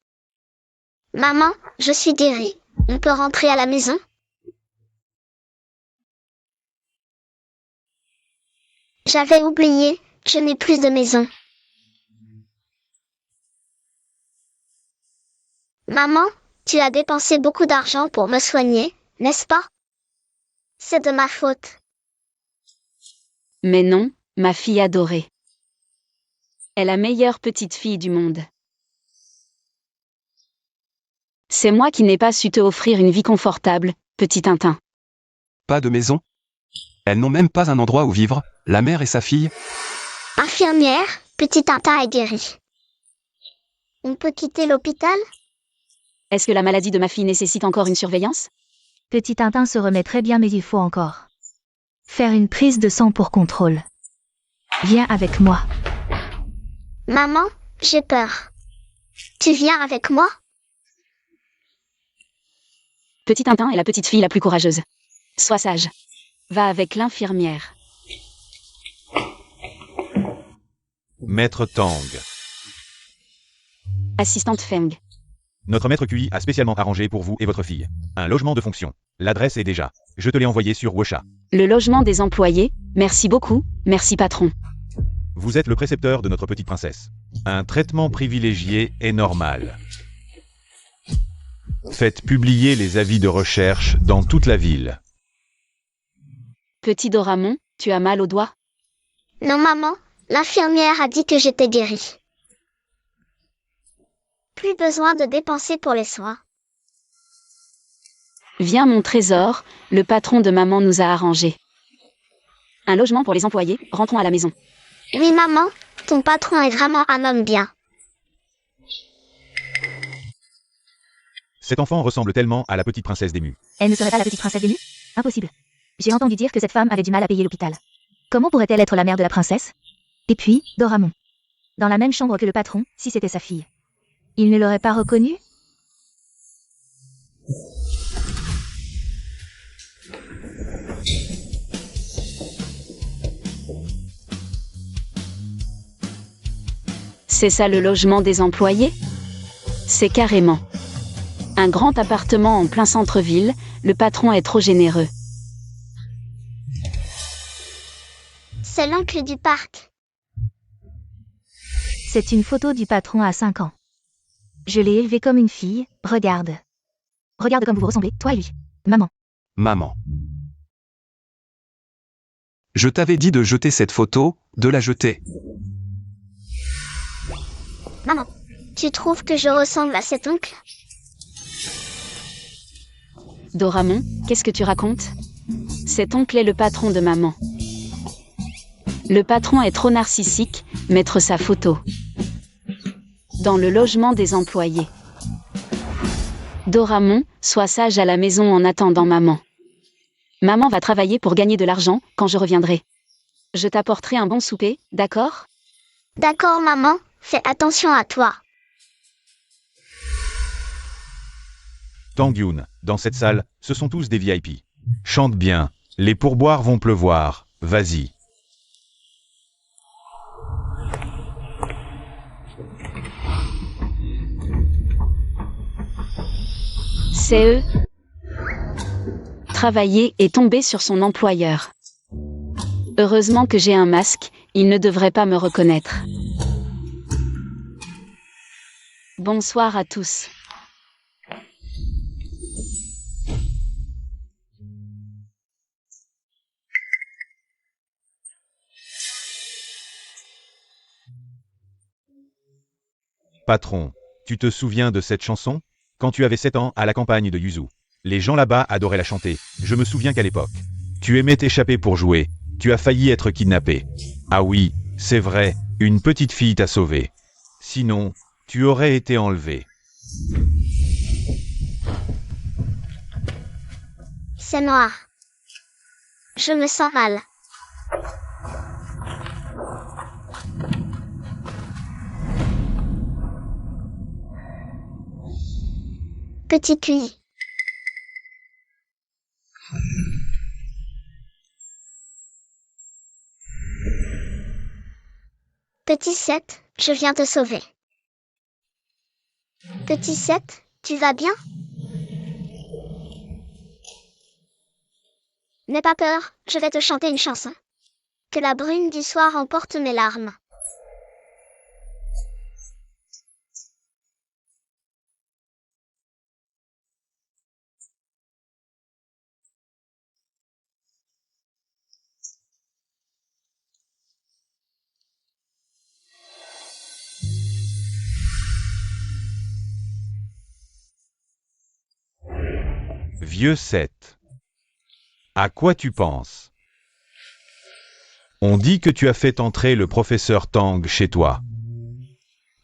Maman, je suis guérie. On peut rentrer à la maison? J'avais oublié, je n'ai plus de maison. Maman, tu as dépensé beaucoup d'argent pour me soigner, n'est-ce pas? C'est de ma faute. Mais non, ma fille adorée. Est la meilleure petite fille du monde. C'est moi qui n'ai pas su te offrir une vie confortable, petit Tintin. Pas de maison? Elles n'ont même pas un endroit où vivre, la mère et sa fille? Infirmière, petit Tintin est guéri. On peut quitter l'hôpital? Est-ce que la maladie de ma fille nécessite encore une surveillance? Petit Tintin se remet très bien, mais il faut encore faire une prise de sang pour contrôle. Viens avec moi. Maman, j'ai peur. Tu viens avec moi? Petit Tintin est la petite fille la plus courageuse. Sois sage. Va avec l'infirmière. Maître Tang. Assistante Feng. Notre maître QI a spécialement arrangé pour vous et votre fille un logement de fonction. L'adresse est déjà. Je te l'ai envoyé sur Wusha. Le logement des employés. Merci beaucoup, merci patron. Vous êtes le précepteur de notre petite princesse. Un traitement privilégié est normal. Faites publier les avis de recherche dans toute la ville. Petit Doramon, tu as mal au doigt? Non maman, l'infirmière a dit que j'étais guérie. Plus besoin de dépenser pour les soins. Viens mon trésor, le patron de maman nous a arrangé. Un logement pour les employés, rentrons à la maison. Oui maman, ton patron est vraiment un homme bien. Cet enfant ressemble tellement à la petite princesse d'Emu. Elle ne serait pas la petite princesse d'Emu? Impossible. J'ai entendu dire que cette femme avait du mal à payer l'hôpital. Comment pourrait-elle être la mère de la princesse? Et puis, Doramon. Dans la même chambre que le patron, si c'était sa fille. Il ne l'aurait pas reconnue? C'est ça le logement des employés? C'est carrément. Un grand appartement en plein centre-ville, le patron est trop généreux. C'est l'oncle du parc. C'est une photo du patron à 5 ans. Je l'ai élevé comme une fille, regarde. Regarde comme vous vous ressemblez, toi et lui. Maman. Maman. Je t'avais dit de jeter cette photo, de la jeter. Maman, tu trouves que je ressemble à cet oncle? Doramon, qu'est-ce que tu racontes? Cet oncle est le patron de maman. Le patron est trop narcissique, mettre sa photo dans le logement des employés. Doramon, sois sage à la maison en attendant maman. Maman va travailler pour gagner de l'argent quand je reviendrai. Je t'apporterai un bon souper, d'accord? D'accord maman, fais attention à toi. Tang Yun, dans cette salle, ce sont tous des VIP. Chante bien, les pourboires vont pleuvoir, vas-y. C'est eux. Travailler et tomber sur son employeur. Heureusement que j'ai un masque, il ne devrait pas me reconnaître. Bonsoir à tous. Patron, tu te souviens de cette chanson? Quand tu avais 7 ans à la campagne de Yuzu. Les gens là-bas adoraient la chanter. Je me souviens qu'à l'époque, tu aimais t'échapper pour jouer. Tu as failli être kidnappé. Ah oui, c'est vrai, une petite fille t'a sauvé. Sinon, tu aurais été enlevé. C'est noir. Je me sens mal. Petit QI. Petit 7, je viens te sauver. Petit 7, tu vas bien? N'aie pas peur, je vais te chanter une chanson. Que la brume du soir emporte mes larmes. Vieux 7. À quoi tu penses? On dit que tu as fait entrer le professeur Tang chez toi.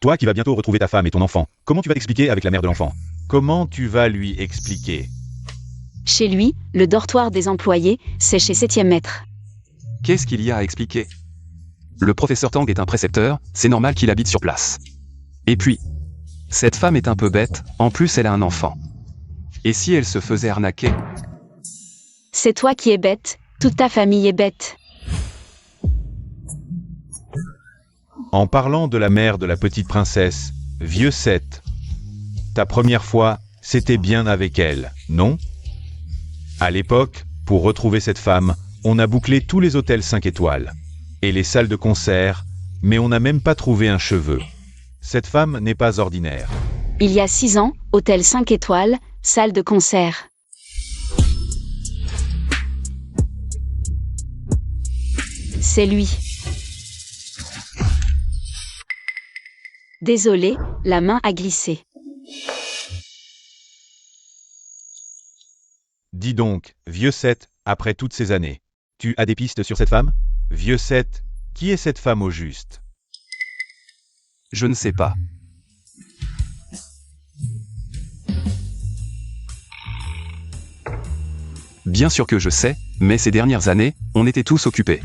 Toi qui vas bientôt retrouver ta femme et ton enfant, comment tu vas t'expliquer avec la mère de l'enfant? Comment tu vas lui expliquer? Chez lui, le dortoir des employés, c'est chez 7e maître. Qu'est-ce qu'il y a à expliquer? Le professeur Tang est un précepteur, c'est normal qu'il habite sur place. Et puis, cette femme est un peu bête, en plus elle a un enfant. Et si elle se faisait arnaquer? C'est toi qui es bête, toute ta famille est bête. En parlant de la mère de la petite princesse, vieux Seth, ta première fois, c'était bien avec elle, non? À l'époque, pour retrouver cette femme, on a bouclé tous les hôtels 5 étoiles et les salles de concert, mais on n'a même pas trouvé un cheveu. Cette femme n'est pas ordinaire. Il y a 6 ans, hôtel 5 étoiles, salle de concert. C'est lui. Désolé, la main a glissé. Dis donc, vieux Seth, après toutes ces années, tu as des pistes sur cette femme? Vieux Seth, qui est cette femme au juste? Je ne sais pas. Bien sûr que je sais, mais ces dernières années, on était tous occupés.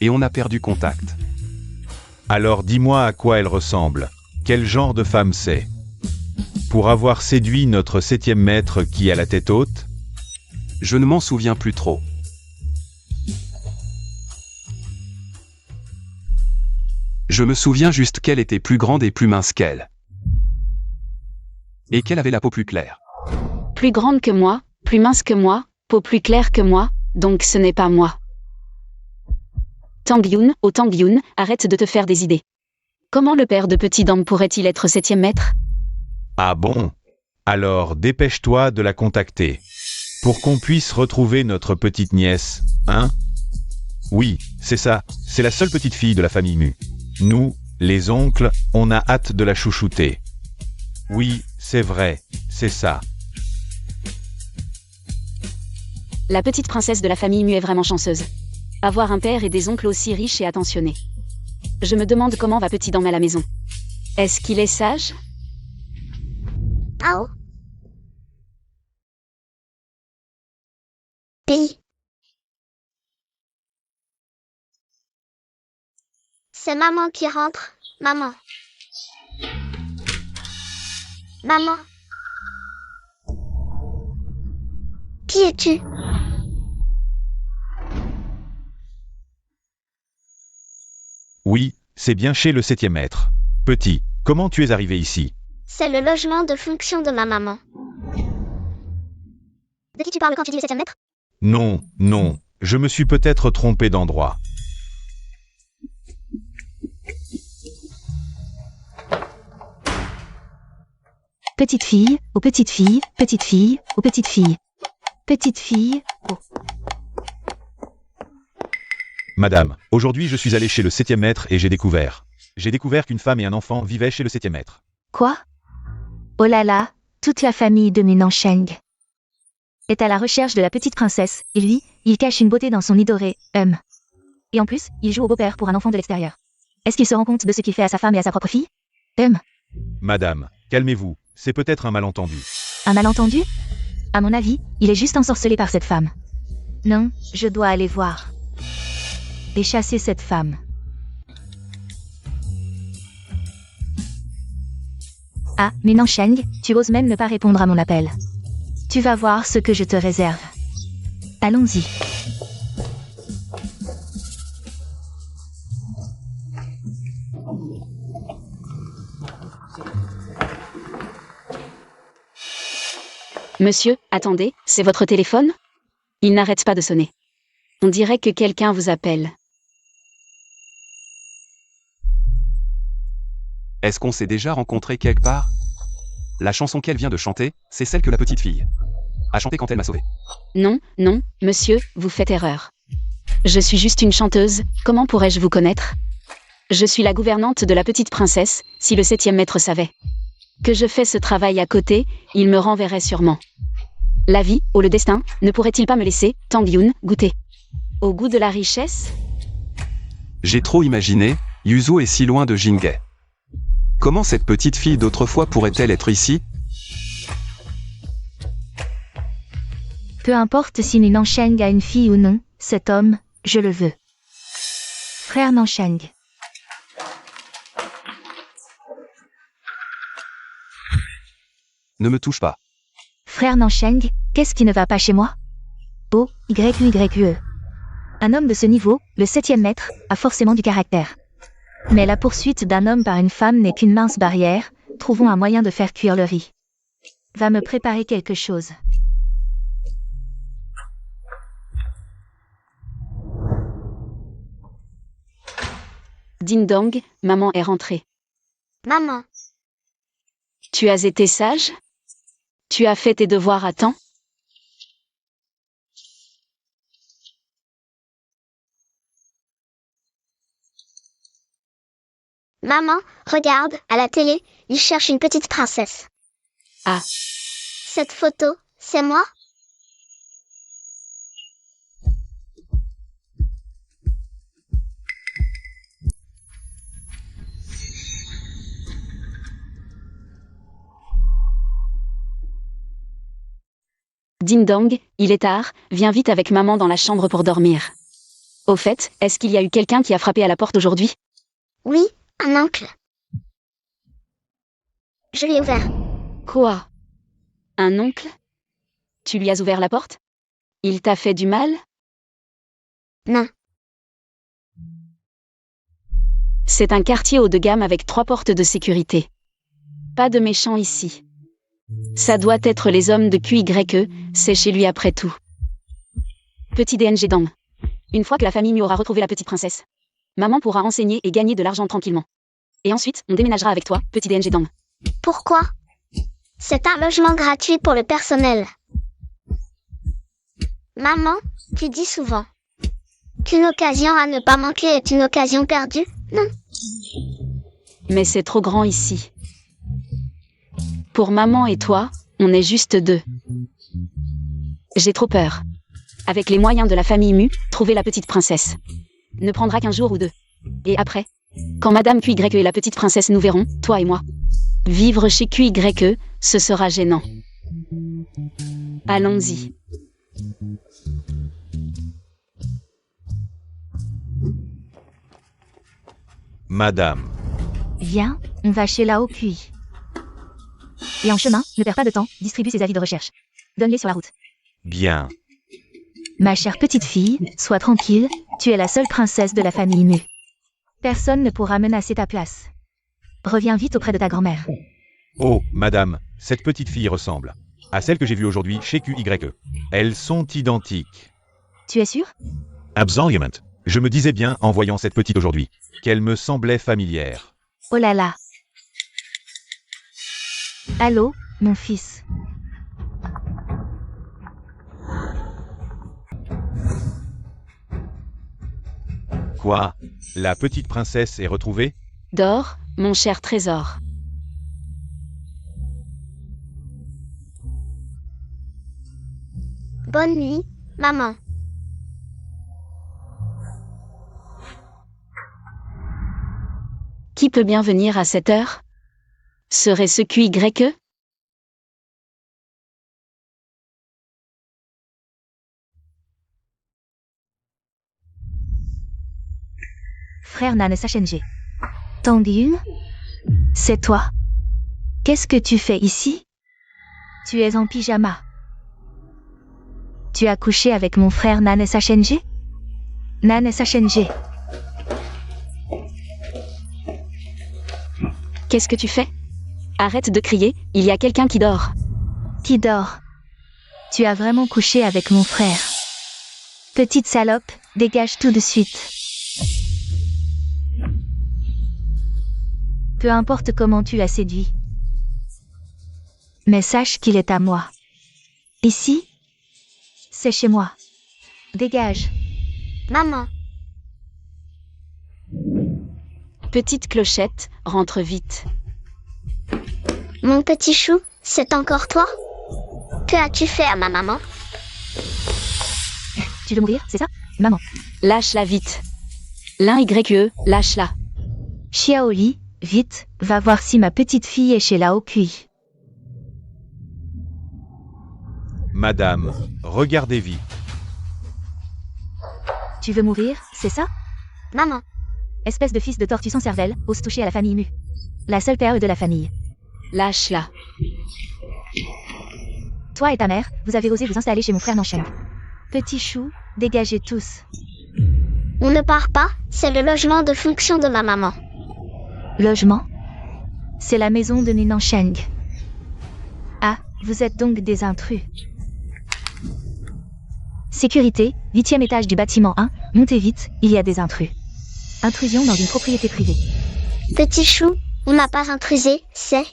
Et on a perdu contact. Alors dis-moi à quoi elle ressemble. Quel genre de femme c'est? Pour avoir séduit notre 7e maître qui a la tête haute? Je ne m'en souviens plus trop. Je me souviens juste qu'elle était plus grande et plus mince qu'elle. Et qu'elle avait la peau plus claire. Plus grande que moi, plus mince que moi, peau plus claire que moi, donc ce n'est pas moi. Tang-Yoon, oh Tang-Yoon, arrête de te faire des idées. Comment le père de Petit Dame pourrait-il être 7e maître? Ah bon? Alors dépêche-toi de la contacter. Pour qu'on puisse retrouver notre petite nièce, hein? Oui, c'est ça, c'est la seule petite fille de la famille Mu. Nous, les oncles, on a hâte de la chouchouter. Oui, c'est vrai, c'est ça. La petite princesse de la famille Mu est vraiment chanceuse. Avoir un père et des oncles aussi riches et attentionnés. Je me demande comment va Petit Dame à la maison. Est-ce qu'il est sage? Ao. Pi. C'est maman qui rentre. Maman. Maman. Qui es-tu? Oui, c'est bien chez le 7e maître. Petit, comment tu es arrivé ici? C'est le logement de fonction de ma maman. De qui tu parles quand tu dis le 7e maître? Non, non, je me suis peut-être trompé d'endroit. Petite fille, oh petite fille, petite fille, oh petite fille. Petite fille, oh. Madame, aujourd'hui je suis allé chez le 7e maître et j'ai découvert qu'une femme et un enfant vivaient chez le 7e maître. Quoi? Oh là là, toute la famille de Minansheng est à la recherche de la petite princesse, et lui, il cache une beauté dans son nid doré, Et en plus, il joue au beau-père pour un enfant de l'extérieur. Est-ce qu'il se rend compte de ce qu'il fait à sa femme et à sa propre fille? Madame, calmez-vous, c'est peut-être un malentendu. Un malentendu? À mon avis, il est juste ensorcelé par cette femme. Non, je dois aller voir. Et chasser cette femme. Ah, Minansheng, tu oses même ne pas répondre à mon appel. Tu vas voir ce que je te réserve. Allons-y. Monsieur, attendez, c'est votre téléphone? Il n'arrête pas de sonner. On dirait que quelqu'un vous appelle. Est-ce qu'on s'est déjà rencontrés quelque part? La chanson qu'elle vient de chanter, c'est celle que la petite fille a chantée quand elle m'a sauvé. Non, non, monsieur, vous faites erreur. Je suis juste une chanteuse, comment pourrais-je vous connaître? Je suis la gouvernante de la petite princesse, si le 7e maître savait que je fais ce travail à côté, il me renverrait sûrement. La vie, ou le destin, ne pourrait-il pas me laisser, Tang-Yoon, goûter au goût de la richesse? J'ai trop imaginé, Yuzo est si loin de Jingay. Comment cette petite fille d'autrefois pourrait-elle être ici? Peu importe si Minansheng a une fille ou non, cet homme, je le veux. Frère Nansheng. Ne me touche pas. Frère Nansheng, qu'est-ce qui ne va pas chez moi? Oh, YUYUE. Un homme de ce niveau, le 7e maître, a forcément du caractère. Mais la poursuite d'un homme par une femme n'est qu'une mince barrière, trouvons un moyen de faire cuire le riz. Va me préparer quelque chose. Ding dong, maman est rentrée. Maman, Tu as été sage? Tu as fait tes devoirs à temps? maman, regarde, à la télé, ils cherchent une petite princesse. Ah. Cette photo, c'est moi? Ding dong, il est tard, viens vite avec maman dans la chambre pour dormir. Au fait, est-ce qu'il y a eu quelqu'un qui a frappé à la porte aujourd'hui? Oui, un oncle. Je l'ai ouvert. Quoi? Un oncle? Tu lui as ouvert la porte? Il t'a fait du mal? Non. C'est un quartier haut de gamme avec 3 portes de sécurité. Pas de méchants ici. Ça doit être les hommes de QYE, c'est chez lui après tout. Petit DNG Dang. Une fois que la famille Mu aura retrouvé la petite princesse, maman pourra enseigner et gagner de l'argent tranquillement. Et ensuite, on déménagera avec toi, petit DNG Dang. Pourquoi? C'est un logement gratuit pour le personnel. Maman, tu dis souvent qu'une occasion à ne pas manquer est une occasion perdue, non? Mais c'est trop grand ici. Pour maman et toi, on est juste 2. J'ai trop peur. Avec les moyens de la famille Mu, trouver la petite princesse ne prendra qu'1 jour ou 2. Et après, quand Madame QYE et la petite princesse nous verront, toi et moi, vivre chez QYE, ce sera gênant. Allons-y. Madame. Viens, on va chez Lao Kui. Et en chemin, ne perds pas de temps, distribue ses avis de recherche. Donne-les sur la route. Bien. Ma chère petite fille, sois tranquille, tu es la seule princesse de la famille Mu. Personne ne pourra menacer ta place. Reviens vite auprès de ta grand-mère. Oh, madame, cette petite fille ressemble à celle que j'ai vue aujourd'hui chez QYE. Elles sont identiques. Tu es sûr? Absolument. Je me disais bien en voyant cette petite aujourd'hui qu'elle me semblait familière. Oh là là. Allô, mon fils. Quoi? La petite princesse est retrouvée? Dors, mon cher trésor. Bonne nuit, maman. Qui peut bien venir à cette heure? Serait-ce QYE? Frère Nan SHNG. Tangyun? C'est toi. Qu'est-ce que tu fais ici? Tu es en pyjama. Tu as couché avec mon frère Nan SHNG? Nan SHNG. Qu'est-ce que tu fais? Arrête de crier, il y a quelqu'un qui dort. Qui dort? Tu as vraiment couché avec mon frère. Petite salope, dégage tout de suite. Peu importe comment tu l'as séduit. Mais sache qu'il est à moi. Ici, c'est chez moi. Dégage. Maman, Petite clochette, rentre vite. mon petit chou, c'est encore toi? Que as-tu fait à ma maman? Tu veux mourir, c'est ça? Maman. Lâche-la vite. L'un YE, lâche-la. Xiaoli, vite, va voir si ma petite fille est chez Lao Kui. Madame, regardez vite. Tu veux mourir, c'est ça? Maman, Espèce de fils de tortue sans cervelle, ose toucher à la famille Mu. La seule père de la famille. Lâche-la. Toi et ta mère, vous avez osé vous installer chez mon frère Nanshen. Petit chou, dégagez tous. on ne part pas, c'est le logement de fonction de ma maman. Logement? C'est la maison de Ninansheng. Ah, vous êtes donc des intrus. Sécurité, 8e étage du bâtiment 1, montez vite, il y a des intrus. Intrusion dans une propriété privée. Petit chou, on n'a pas intrusé, c'est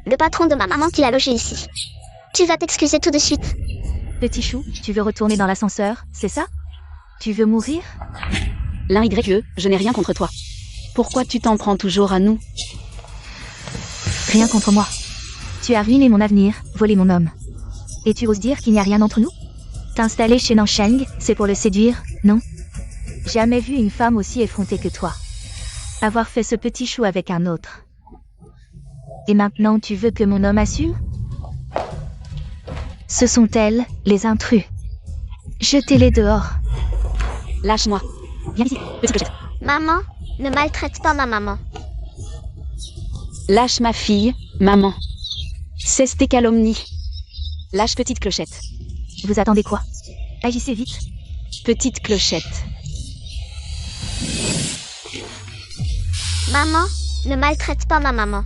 le patron de ma maman qui l'a logé ici. Tu vas t'excuser tout de suite. Petit chou, tu veux retourner dans l'ascenseur, c'est ça? Tu veux mourir? L'un YE, je n'ai rien contre toi. Pourquoi tu t'en prends toujours à nous? Rien contre moi. Tu as ruiné mon avenir, volé mon homme. Et tu oses dire qu'il n'y a rien entre nous? T'installer chez Nansheng, c'est pour le séduire, non? Jamais vu une femme aussi effrontée que toi. Avoir fait ce petit chou avec un autre. Et maintenant tu veux que mon homme assume? Ce sont elles, les intrus. Jetez-les dehors. Lâche-moi. Viens ici, petite clochette. Maman, ne maltraite pas ma maman. Lâche ma fille, maman. Cesse tes calomnies. Lâche petite clochette. Vous attendez quoi? Agissez vite. Petite clochette. Maman, ne maltraite pas ma maman.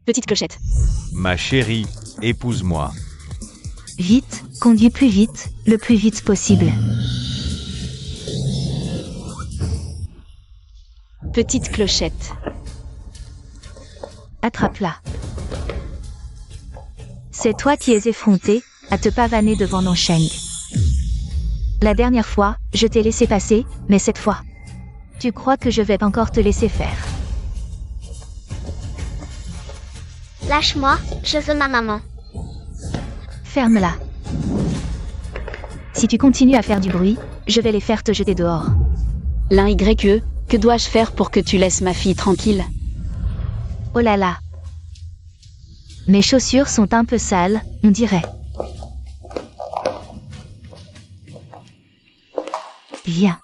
Petite clochette. Ma chérie, épouse-moi. Vite, conduis plus vite, le plus vite possible. Petite clochette. Attrape-la. C'est toi qui es effronté, à te pavaner devant Nansheng. La dernière fois, je t'ai laissé passer, mais cette fois, tu crois que je vais encore te laisser faire. Lâche-moi, je veux ma maman. Ferme-la. Si tu continues à faire du bruit, je vais les faire te jeter dehors. L'un YE, que dois-je faire pour que tu laisses ma fille tranquille? Oh là là. Mes chaussures sont un peu sales, on dirait. Viens.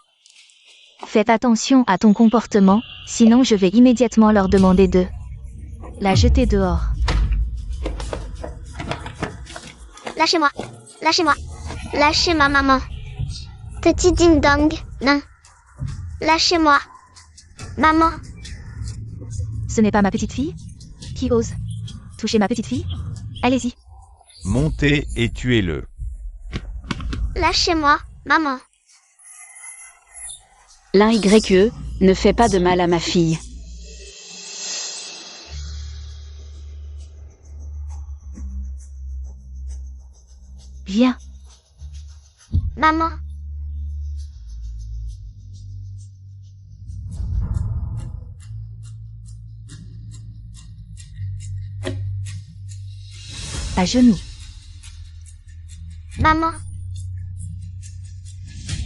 Faites attention à ton comportement, sinon je vais immédiatement leur demander de la jeter dehors. Lâchez-moi. Lâchez-moi. Lâchez ma maman. Petit ding-dong, non. Lâchez-moi. Maman. Ce n'est pas ma petite fille? Qui ose toucher ma petite fille? Allez-y. Montez et tuez-le. Lâchez-moi, maman. L'un YE, ne fais pas de mal à ma fille. Viens. Maman. À genoux. Maman.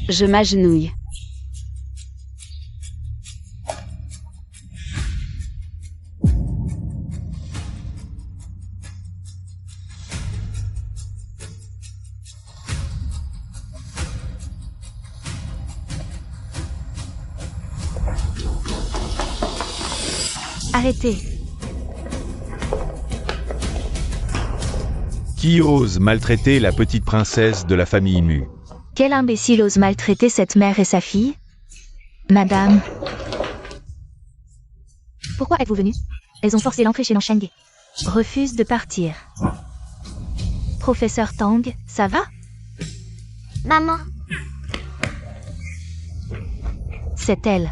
Je m'agenouille. Arrêtez. Qui ose maltraiter la petite princesse de la famille Mu? Quel imbécile ose maltraiter cette mère et sa fille? Madame. Pourquoi êtes-vous venue? Elles ont forcé l'entrée chez Nansheng. Refuse de partir. Professeur Tang, ça va? Maman. C'est elle.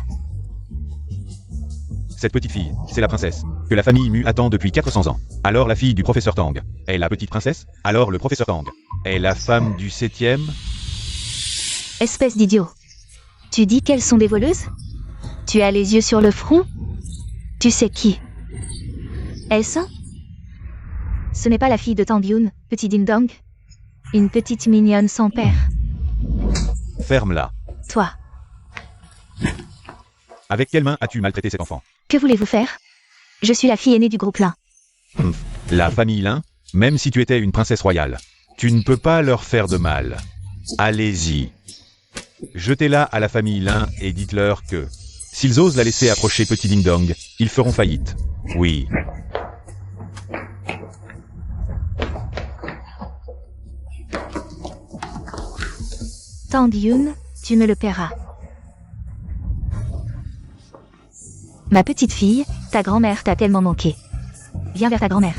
Cette petite fille, c'est la princesse, que la famille Mu attend depuis 400 ans. Alors la fille du professeur Tang est la petite princesse? Alors le professeur Tang est la femme du 7e? Espèce d'idiot. Tu dis qu'elles sont des voleuses? Tu as les yeux sur le front? Tu sais qui? Est-ce? Ce n'est pas la fille de Tang Yun, petit ding-dong? Une petite mignonne sans père. Ferme-la. Toi, Avec quelle main as-tu maltraité cet enfant? que voulez-vous faire? Je suis la fille aînée du groupe Lin. La famille Lin, même si tu étais une princesse royale, tu ne peux pas leur faire de mal. Allez-y. Jetez-la à la famille Lin et dites-leur que, s'ils osent la laisser approcher Petit Ding Dong, ils feront faillite. Oui. Tang Yun, Tu me le paieras. Ma petite fille, ta grand-mère t'a tellement manqué. Viens vers ta grand-mère.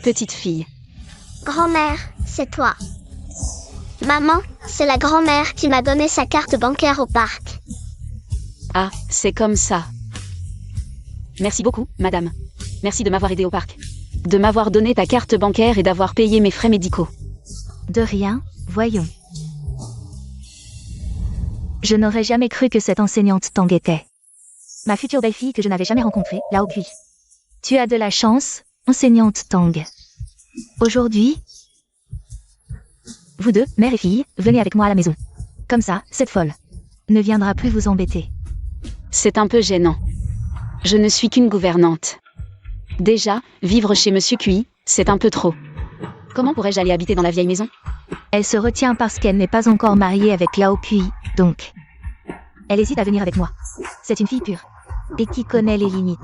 Petite fille. Grand-mère, c'est toi. Maman, c'est la grand-mère qui m'a donné sa carte bancaire au parc. Ah, c'est comme ça. Merci beaucoup, madame. Merci de m'avoir aidé au parc. De m'avoir donné ta carte bancaire et d'avoir payé mes frais médicaux. De rien, voyons. Je n'aurais jamais cru que cette enseignante Tang était ma future belle-fille que je n'avais jamais rencontrée, Lao Kui. Tu as de la chance, enseignante Tang. Aujourd'hui, vous deux, mère et fille, venez avec moi à la maison. Comme ça, cette folle ne viendra plus vous embêter. C'est un peu gênant. Je ne suis qu'une gouvernante. Déjà, vivre chez Monsieur Kui, c'est un peu trop. Comment pourrais-je aller habiter dans la vieille maison? Elle se retient parce qu'elle n'est pas encore mariée avec Lao Kui, donc. Elle hésite à venir avec moi. C'est une fille pure. Et qui connaît les limites.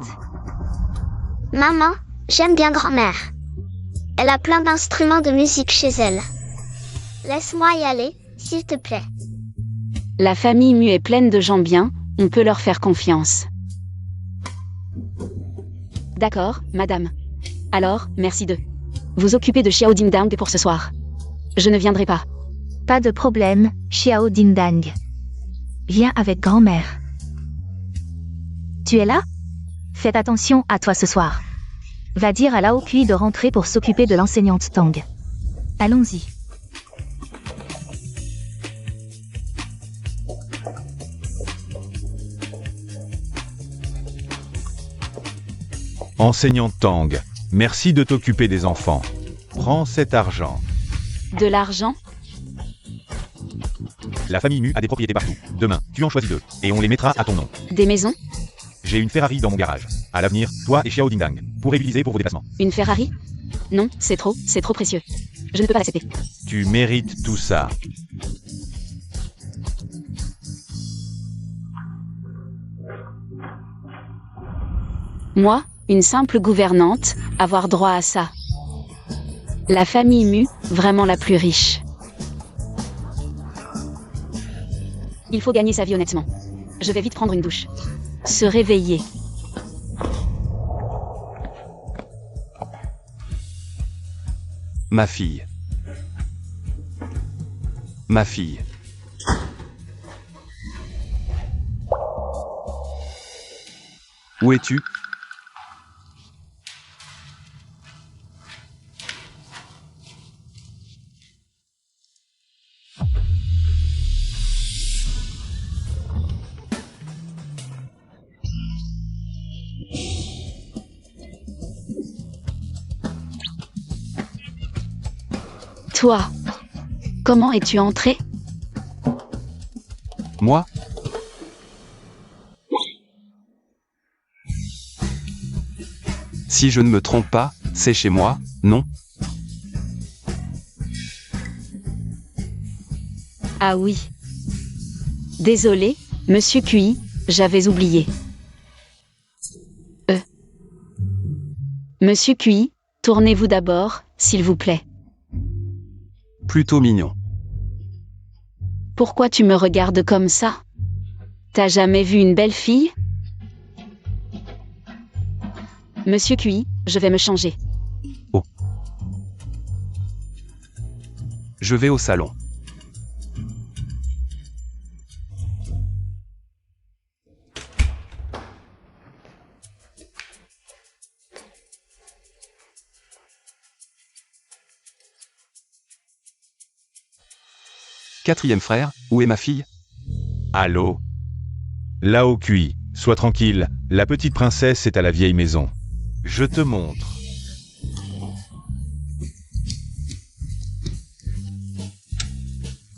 Maman, j'aime bien grand-mère. Elle a plein d'instruments de musique chez elle. Laisse-moi y aller, s'il te plaît. La famille Mu est pleine de gens bien, on peut leur faire confiance. D'accord, madame. Alors, merci de vous occuper de Xiao Dindang pour ce soir. Je ne viendrai pas. Pas de problème, Xiao Dindang. Viens avec grand-mère. Tu es là? Faites attention à toi ce soir. Va dire à Lao Kui de rentrer pour s'occuper de l'enseignante Tang. Allons-y. Enseignante Tang, merci de t'occuper des enfants. Prends cet argent. De l'argent? La famille Mu a des propriétés partout. Demain, tu en choisis 2, et on les mettra à ton nom. Des maisons? J'ai une Ferrari dans mon garage. À l'avenir, toi et Xiao Dindang pourrez l'utiliser pour vos déplacements. Une Ferrari? Non, c'est trop précieux. Je ne peux pas l'accepter. Tu mérites tout ça. Moi, une simple gouvernante, avoir droit à ça. La famille Mu, vraiment la plus riche. Il faut gagner sa vie honnêtement. Je vais vite prendre une douche. Se réveiller. Ma fille. Ma fille. Où es-tu? Toi, comment es-tu entré? Moi? Si je ne me trompe pas, c'est chez moi, non? Ah oui. Désolé, Monsieur Kui, j'avais oublié. Monsieur Kui, tournez-vous d'abord, s'il vous plaît. Plutôt mignon. Pourquoi tu me regardes comme ça? T'as jamais vu une belle fille? Monsieur Kui, je vais me changer. Oh. Je vais au salon. Quatrième frère, où est ma fille? Allô? Lao Kui, sois tranquille, la petite princesse est à la vieille maison. Je te montre.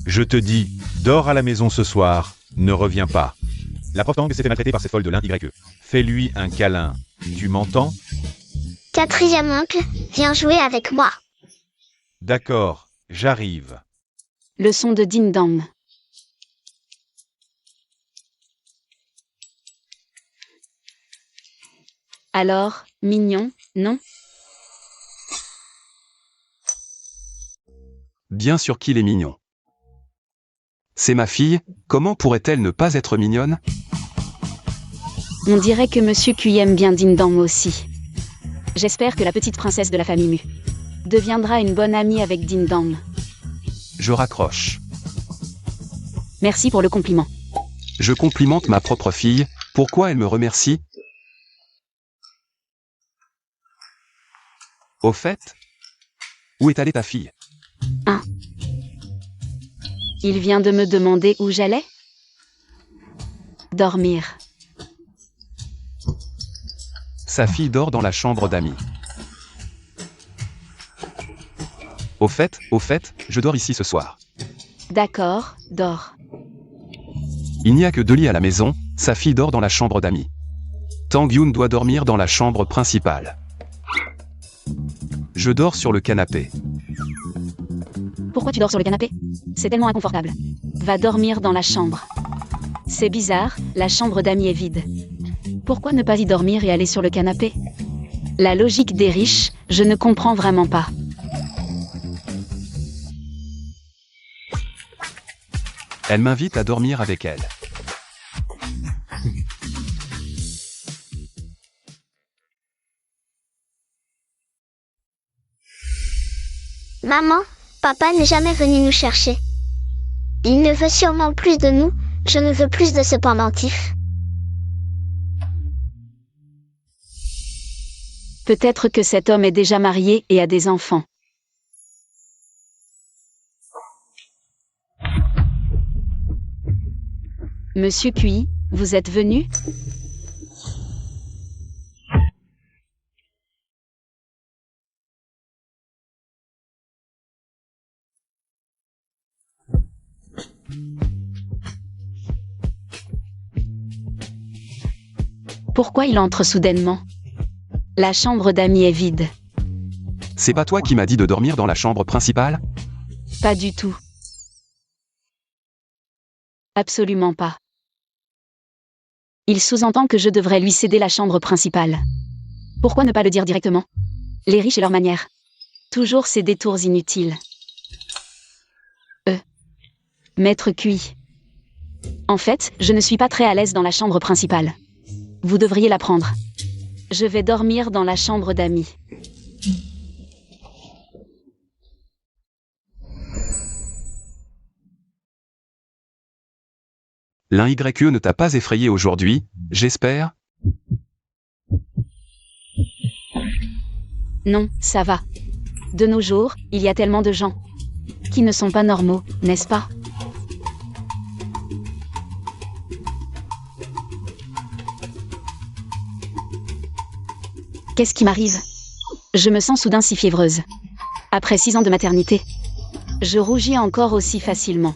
Je te dis, dors à la maison ce soir, ne reviens pas. La prof Tang s'est fait maltraiter par cette folle de l'Inde YE. Fais-lui un câlin. Tu m'entends? Quatrième oncle, viens jouer avec moi. D'accord, j'arrive. Leçon de Dindang. Alors, mignon, non? Bien sûr qu'il est mignon. C'est ma fille, comment pourrait-elle ne pas être mignonne? On dirait que Monsieur Cui aime bien Dindam aussi. J'espère que la petite princesse de la famille Mu deviendra une bonne amie avec Dindam. Je raccroche. Merci pour le compliment. Je complimente ma propre fille, pourquoi elle me remercie? Au fait, où est allée ta fille? Il vient de me demander où j'allais? Dormir. Sa fille dort dans la chambre d'amis. Au fait, je dors ici ce soir. D'accord, dors. Il n'y a que 2 lits à la maison, sa fille dort dans la chambre d'amis. Tang Yun doit dormir dans la chambre principale. Je dors sur le canapé. Pourquoi tu dors sur le canapé? C'est tellement inconfortable. Va dormir dans la chambre. C'est bizarre, la chambre d'amis est vide. Pourquoi ne pas y dormir et aller sur le canapé? La logique des riches, je ne comprends vraiment pas. Elle m'invite à dormir avec elle. Maman, papa n'est jamais venu nous chercher. Il ne veut sûrement plus de nous, je ne veux plus de ce pendentif. Peut-être que cet homme est déjà marié et a des enfants. Monsieur Cui, vous êtes venu? Pourquoi il entre soudainement? La chambre d'amis est vide. C'est pas toi qui m'as dit de dormir dans la chambre principale? Pas du tout. Absolument pas. Il sous-entend que je devrais lui céder la chambre principale. Pourquoi ne pas le dire directement? Les riches et leurs manières. Toujours ces détours inutiles. Maître Cui. En fait, je ne suis pas très à l'aise dans la chambre principale. Vous devriez la prendre. Je vais dormir dans la chambre d'amis. L'un YE ne t'a pas effrayé aujourd'hui, j'espère? Non, ça va. De nos jours, il y a tellement de gens qui ne sont pas normaux, n'est-ce pas? Qu'est-ce qui m'arrive? Je me sens soudain si fiévreuse. Après 6 ans de maternité, je rougis encore aussi facilement.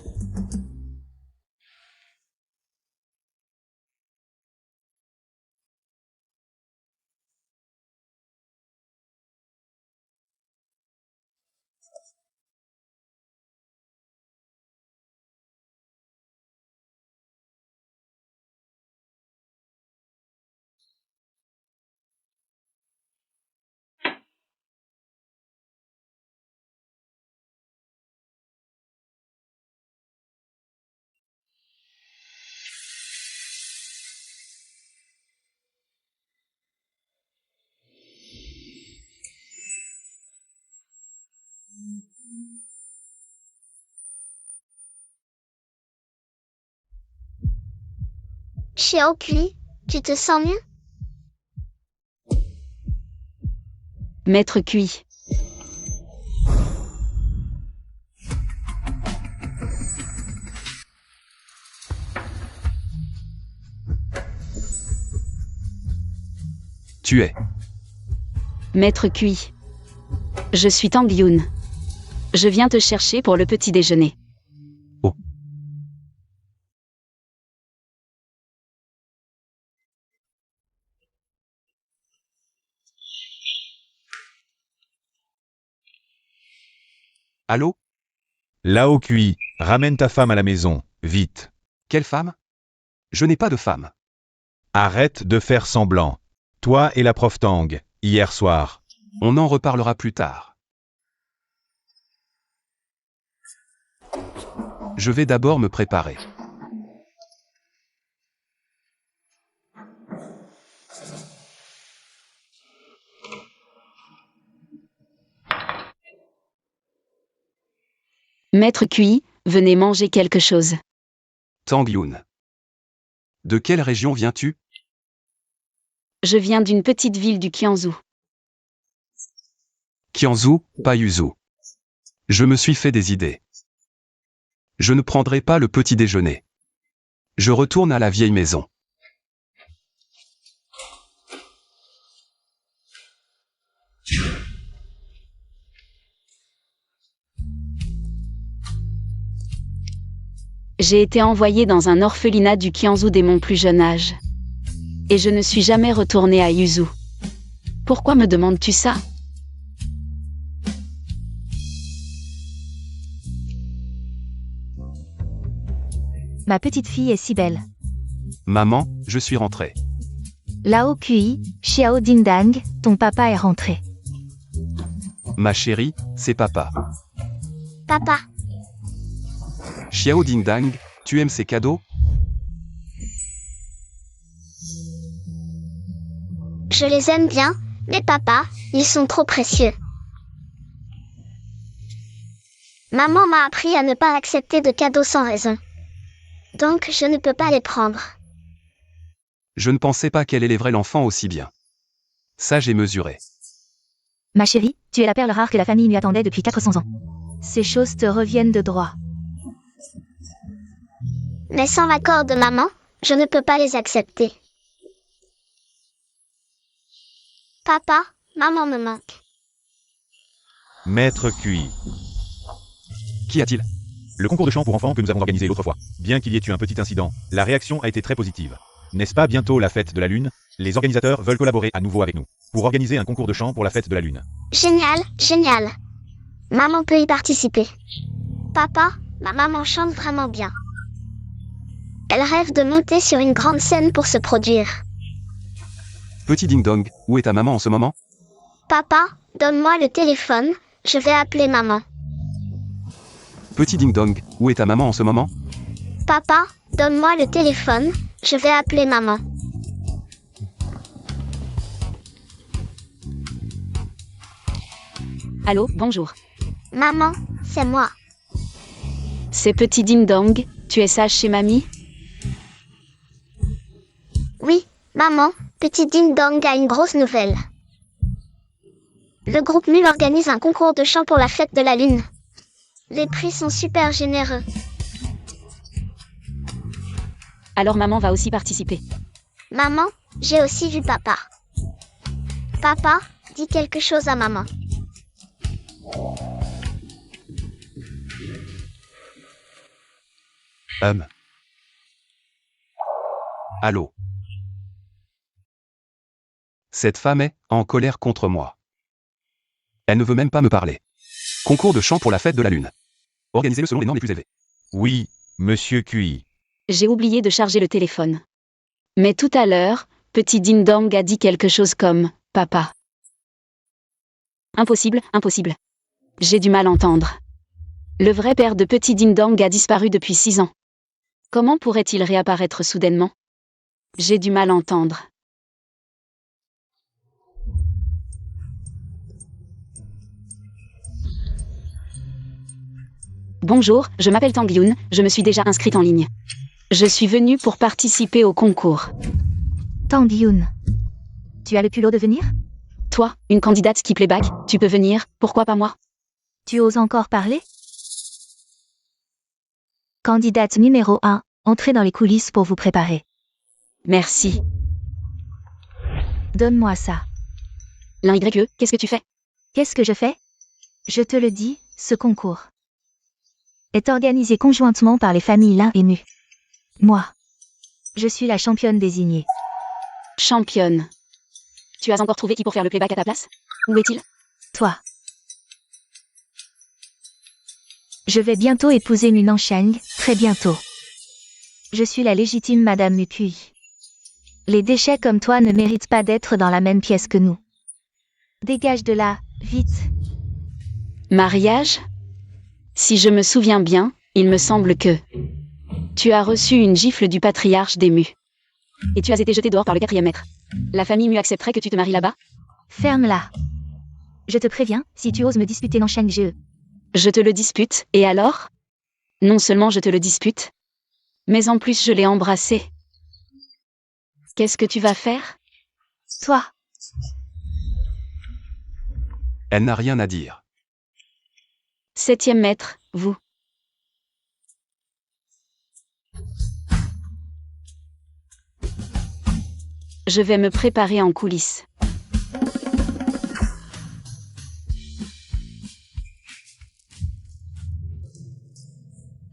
Xiao Cui, tu te sens mieux? Maître Cui. Tu es. Maître Cui. Je suis Tang Yun. Je viens te chercher pour le petit déjeuner. Oh. Allô? Lao Cui, ramène ta femme à la maison, vite. Quelle femme? Je n'ai pas de femme. Arrête de faire semblant. Toi et la prof Tang, hier soir. On en reparlera plus tard. Je vais d'abord me préparer. Maître QI, venez manger quelque chose. Tang Yun. De quelle région viens-tu? Je viens d'une petite ville du Kianzhou. Kianzhou, pas Yuzhou. Je me suis fait des idées. Je ne prendrai pas le petit déjeuner. Je retourne à la vieille maison. J'ai été envoyée dans un orphelinat du Kianzhou dès mon plus jeune âge. Et je ne suis jamais retournée à Yuzhou. Pourquoi me demandes-tu ça? Ma petite fille est si belle. Maman, je suis rentré. Lao Kui, Xiao Dingdang, ton papa est rentré. Ma chérie, c'est papa. Papa, Xiao Dingdang, tu aimes ces cadeaux? je les aime bien, mais papa, ils sont trop précieux. Maman m'a appris à ne pas accepter de cadeaux sans raison. Donc je ne peux pas les prendre. Je ne pensais pas qu'elle élèverait l'enfant aussi bien. Ça j'ai mesuré. Ma chérie, tu es la perle rare que la famille lui attendait depuis 400 ans. Ces choses te reviennent de droit. Mais sans l'accord de maman, je ne peux pas les accepter. Papa, maman me manque. Maître QI. Qu'y a-t-il? Le concours de chant pour enfants que nous avons organisé l'autre fois. Bien qu'il y ait eu un petit incident, la réaction a été très positive. N'est-ce pas bientôt la fête de la Lune? Les organisateurs veulent collaborer à nouveau avec nous pour organiser un concours de chant pour la fête de la Lune. Génial, génial. Maman peut y participer. Papa, ma maman chante vraiment bien. Elle rêve de monter sur une grande scène pour se produire. Petit Ding Dong, où est ta maman en ce moment? Papa, donne-moi le téléphone, je vais appeler maman. Petit Ding Dong, où est ta maman en ce moment? Papa, donne-moi le téléphone, je vais appeler maman. Allô, bonjour. Maman, c'est moi. C'est Petit Ding Dong, tu es sage chez mamie? Oui, maman, Petit Ding Dong a une grosse nouvelle. Le groupe MUL organise un concours de chant pour la fête de la Lune. Les prix sont super généreux. Alors maman va aussi participer. Maman, j'ai aussi vu papa. Papa, dis quelque chose à maman. Allô? Cette femme est en colère contre moi. Elle ne veut même pas me parler. Concours de chant pour la fête de la Lune. Organisez-le selon les normes les plus élevées. Oui, monsieur QI. J'ai oublié de charger le téléphone. Mais tout à l'heure, Petit Ding Dong a dit quelque chose comme « Papa ». Impossible, impossible. J'ai du mal à entendre. Le vrai père de Petit Ding Dong a disparu depuis 6 ans. Comment pourrait-il réapparaître soudainement? J'ai du mal à entendre. Bonjour, je m'appelle Tang Yun, je me suis déjà inscrite en ligne. Je suis venue pour participer au concours. Tang Yun. Tu as le culot de venir? Toi, une candidate qui playback, tu peux venir, pourquoi pas moi? Tu oses encore parler? Candidate numéro 1, entrez dans les coulisses pour vous préparer. Merci. Donne-moi ça. L'un YE, qu'est-ce que tu fais? Qu'est-ce que je fais? Je te le dis, ce concours est organisé conjointement par les familles Lin et Mu. Moi, je suis la championne désignée. Championne. Tu as encore trouvé qui pour faire le playback à ta place? Où est-il? Toi. Je vais bientôt épouser Mu Nanshang, très bientôt. Je suis la légitime Madame Mukui. Les déchets comme toi ne méritent pas d'être dans la même pièce que nous. Dégage de là, vite. Mariage? Si je me souviens bien, Il me semble que tu as reçu une gifle du patriarche des Mu. Et tu as été jeté dehors par le 4e maître. La famille Mu accepterait que tu te maries là-bas? Ferme-la. Je te préviens, si tu oses me disputer Nansheng Ge. Je te le dispute, et alors? Non seulement je te le dispute, mais en plus je l'ai embrassé. Qu'est-ce que tu vas faire? Toi, Elle n'a rien à dire. 7e maître, vous. Je vais me préparer en coulisses.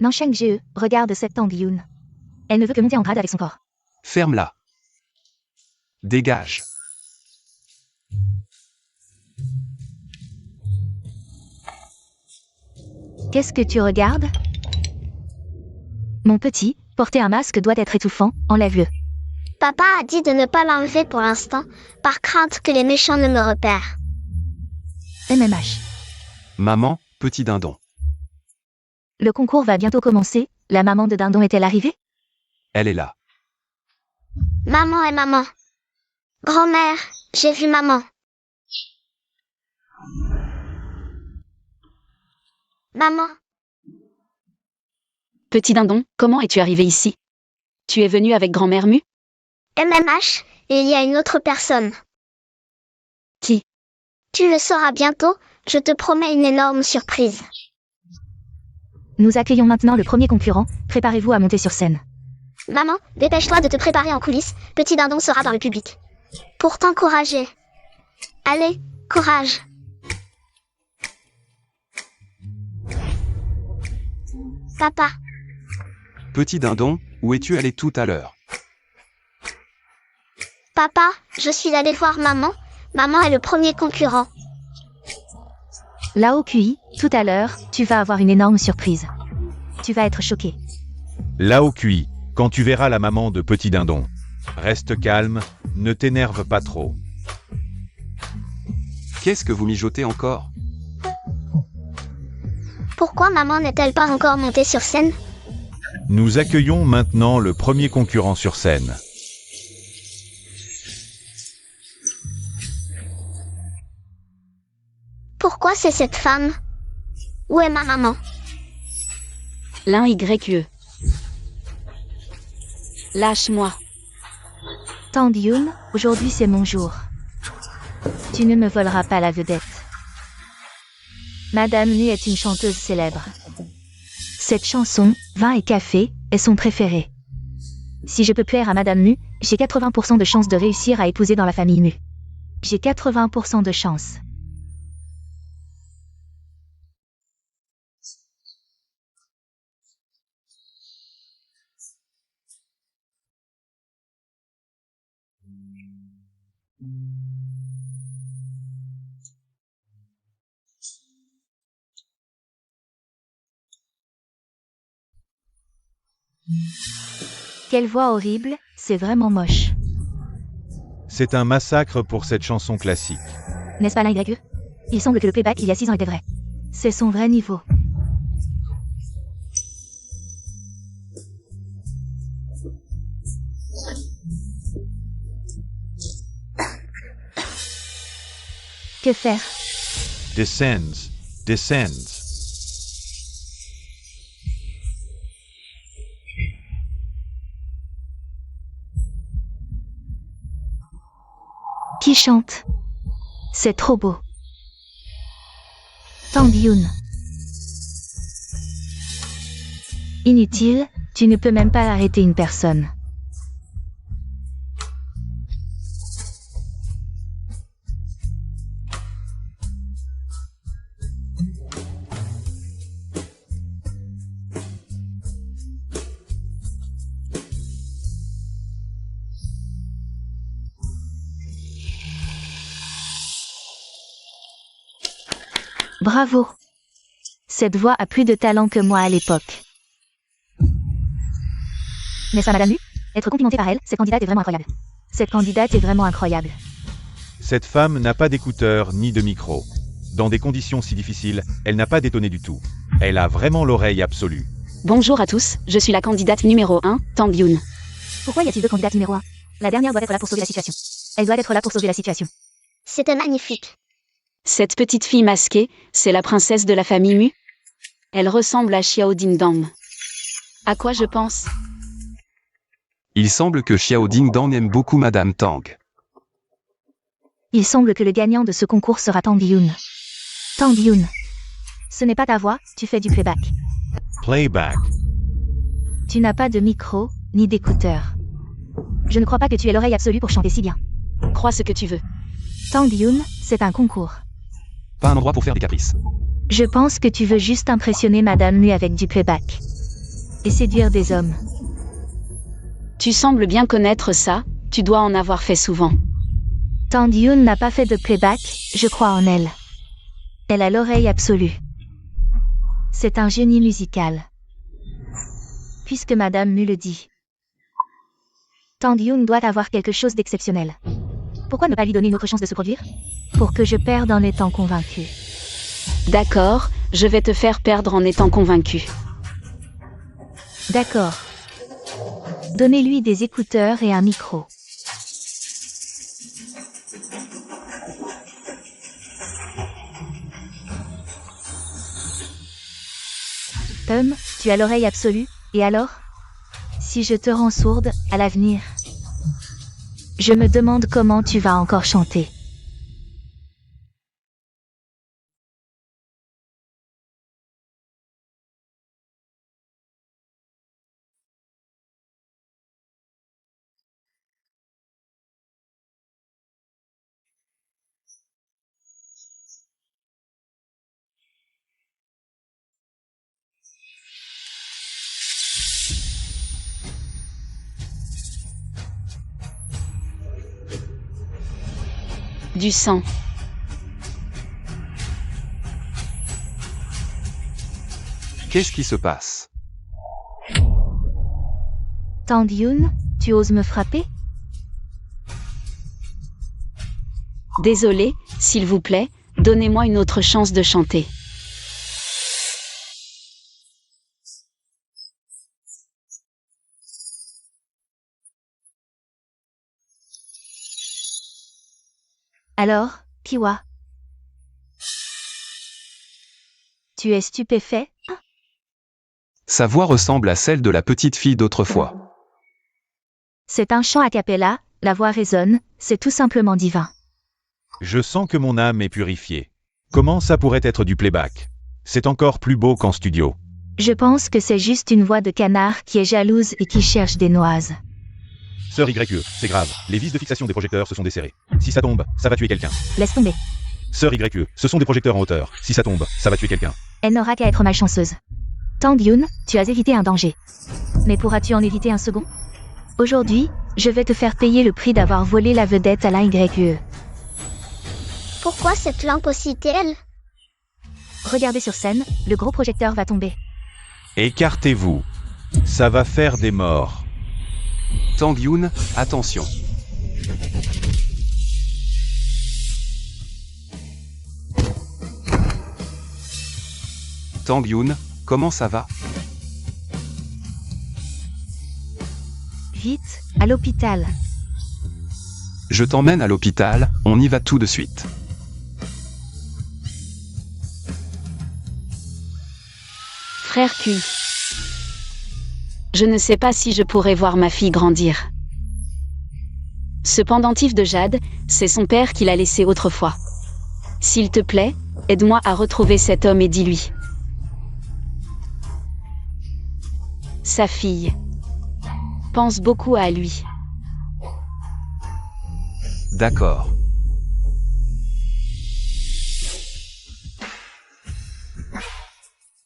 Nansheng Ge, regarde cette Tang Yun. Elle ne veut que monter en grade avec son corps. Ferme-la. Dégage. Qu'est-ce que tu regardes? Mon petit, porter un masque doit être étouffant, enlève-le. Papa a dit de ne pas l'enlever pour l'instant, par crainte que les méchants ne me repèrent. MMH. Maman, petit dindon. Le concours va bientôt commencer, la maman de Dindon est-elle arrivée? Elle est là. Maman est maman. Grand-mère, j'ai vu maman. Maman, Petit dindon, comment es-tu arrivé ici? Tu es venu avec grand-mère Mu? MMH, et il y a une autre personne. Qui? Tu le sauras bientôt, je te promets une énorme surprise. Nous accueillons maintenant le premier concurrent, préparez-vous à monter sur scène. Maman, dépêche-toi de te préparer en coulisses, petit dindon sera dans le public. Pour t'encourager. Allez, courage. Papa, Petit dindon, où es-tu allé tout à l'heure? papa, je suis allée voir maman. Maman est le premier concurrent. Lao QI, tout à l'heure, tu vas avoir une énorme surprise. Tu vas être choqué. Lao Kui, quand tu verras la maman de Petit Dindon. Reste calme, ne t'énerve pas trop. Qu'est-ce que vous mijotez encore? Pourquoi maman n'est-elle pas encore montée sur scène? Nous accueillons maintenant le premier concurrent sur scène. Pourquoi c'est cette femme? Où est ma maman? L'un YE. Lâche-moi. Tang Yun, aujourd'hui c'est mon jour. Tu ne me voleras pas la vedette. Madame Nu est une chanteuse célèbre. Cette chanson, Vin et Café, est son préféré. Si je peux plaire à Madame Nu, j'ai 80% de chances de réussir à épouser dans la famille Nu. J'ai 80% de chance. Quelle voix horrible, c'est vraiment moche. C'est un massacre pour cette chanson classique. N'est-ce pas l'un YE? Il semble que le playback il y a 6 ans était vrai. C'est son vrai niveau. Que faire? Descends, descends. Qui chante? C'est trop beau. Tang Yun. Inutile, tu ne peux même pas arrêter une personne. Bravo. Cette voix a plus de talent que moi à l'époque. N'est-ce pas Madame Nu? Être complimentée par elle, cette candidate est vraiment incroyable. Cette candidate est vraiment incroyable. Cette femme n'a pas d'écouteurs ni de micro. Dans des conditions si difficiles, elle n'a pas détonné du tout. Elle a vraiment l'oreille absolue. Bonjour à tous, je suis la candidate numéro 1, Tang Yoon. Pourquoi y a-t-il deux candidates numéro 1? La dernière doit être là pour sauver la situation. Elle doit être là pour sauver la situation. C'était magnifique. Cette petite fille masquée, c'est la princesse de la famille Mu. Elle ressemble à Xiao Dingdang. À quoi je pense? Il semble que Xiao Dingdang aime beaucoup Madame Tang. Il semble que le gagnant de ce concours sera Tang Yoon. Tang Yoon. Ce n'est pas ta voix, tu fais du playback. Playback. Tu n'as pas de micro, ni d'écouteur. Je ne crois pas que tu aies l'oreille absolue pour chanter si bien. Crois ce que tu veux. Tang Yoon, c'est un concours. Pas un endroit pour faire des caprices. Je pense que tu veux juste impressionner Madame Mu avec du playback. Et séduire des hommes. Tu sembles bien connaître ça, tu dois en avoir fait souvent. Tang Yoon n'a pas fait de playback, je crois en elle. Elle a l'oreille absolue. C'est un génie musical. Puisque Madame Mu le dit. Tang Yoon doit avoir quelque chose d'exceptionnel. Pourquoi ne pas lui donner une autre chance de se produire? Pour que je perde en étant convaincu. D'accord, je vais te faire perdre en étant convaincu. D'accord. Donnez-lui des écouteurs et un micro. Tu as l'oreille absolue, et alors? Si je te rends sourde, à l'avenir, je me demande comment tu vas encore chanter. Du sang. Qu'est-ce qui se passe? Tang Yoon, tu oses me frapper? Désolé, s'il vous plaît, donnez-moi une autre chance de chanter. Alors, Piwa? Tu es stupéfait? Sa voix ressemble à celle de la petite fille d'autrefois. C'est un chant a cappella, la voix résonne, c'est tout simplement divin. Je sens que mon âme est purifiée. Comment ça pourrait être du playback? C'est encore plus beau qu'en studio. Je pense que c'est juste une voix de canard qui est jalouse et qui cherche des noises. Sœur YE, c'est grave. Les vis de fixation des projecteurs se sont desserrées. Si ça tombe, ça va tuer quelqu'un. Laisse tomber. Sœur YE, ce sont des projecteurs en hauteur. Si ça tombe, ça va tuer quelqu'un. Elle n'aura qu'à être malchanceuse. Tang Yoon, tu as évité un danger. Mais pourras-tu en éviter un second? Aujourd'hui, je vais te faire payer le prix d'avoir volé la vedette à la YE. Pourquoi cette lampe aussi telle? Regardez sur scène, le gros projecteur va tomber. Écartez-vous. Ça va faire des morts. Tang Yoon, attention. Tang Yoon, comment ça va? Vite, à l'hôpital. Je t'emmène à l'hôpital, on y va tout de suite. Frère Q. Je ne sais pas si je pourrais voir ma fille grandir. Ce pendentif de jade, c'est son père qui l'a laissé autrefois. S'il te plaît, aide-moi à retrouver cet homme et dis-lui. Sa fille. Pense beaucoup à lui. D'accord.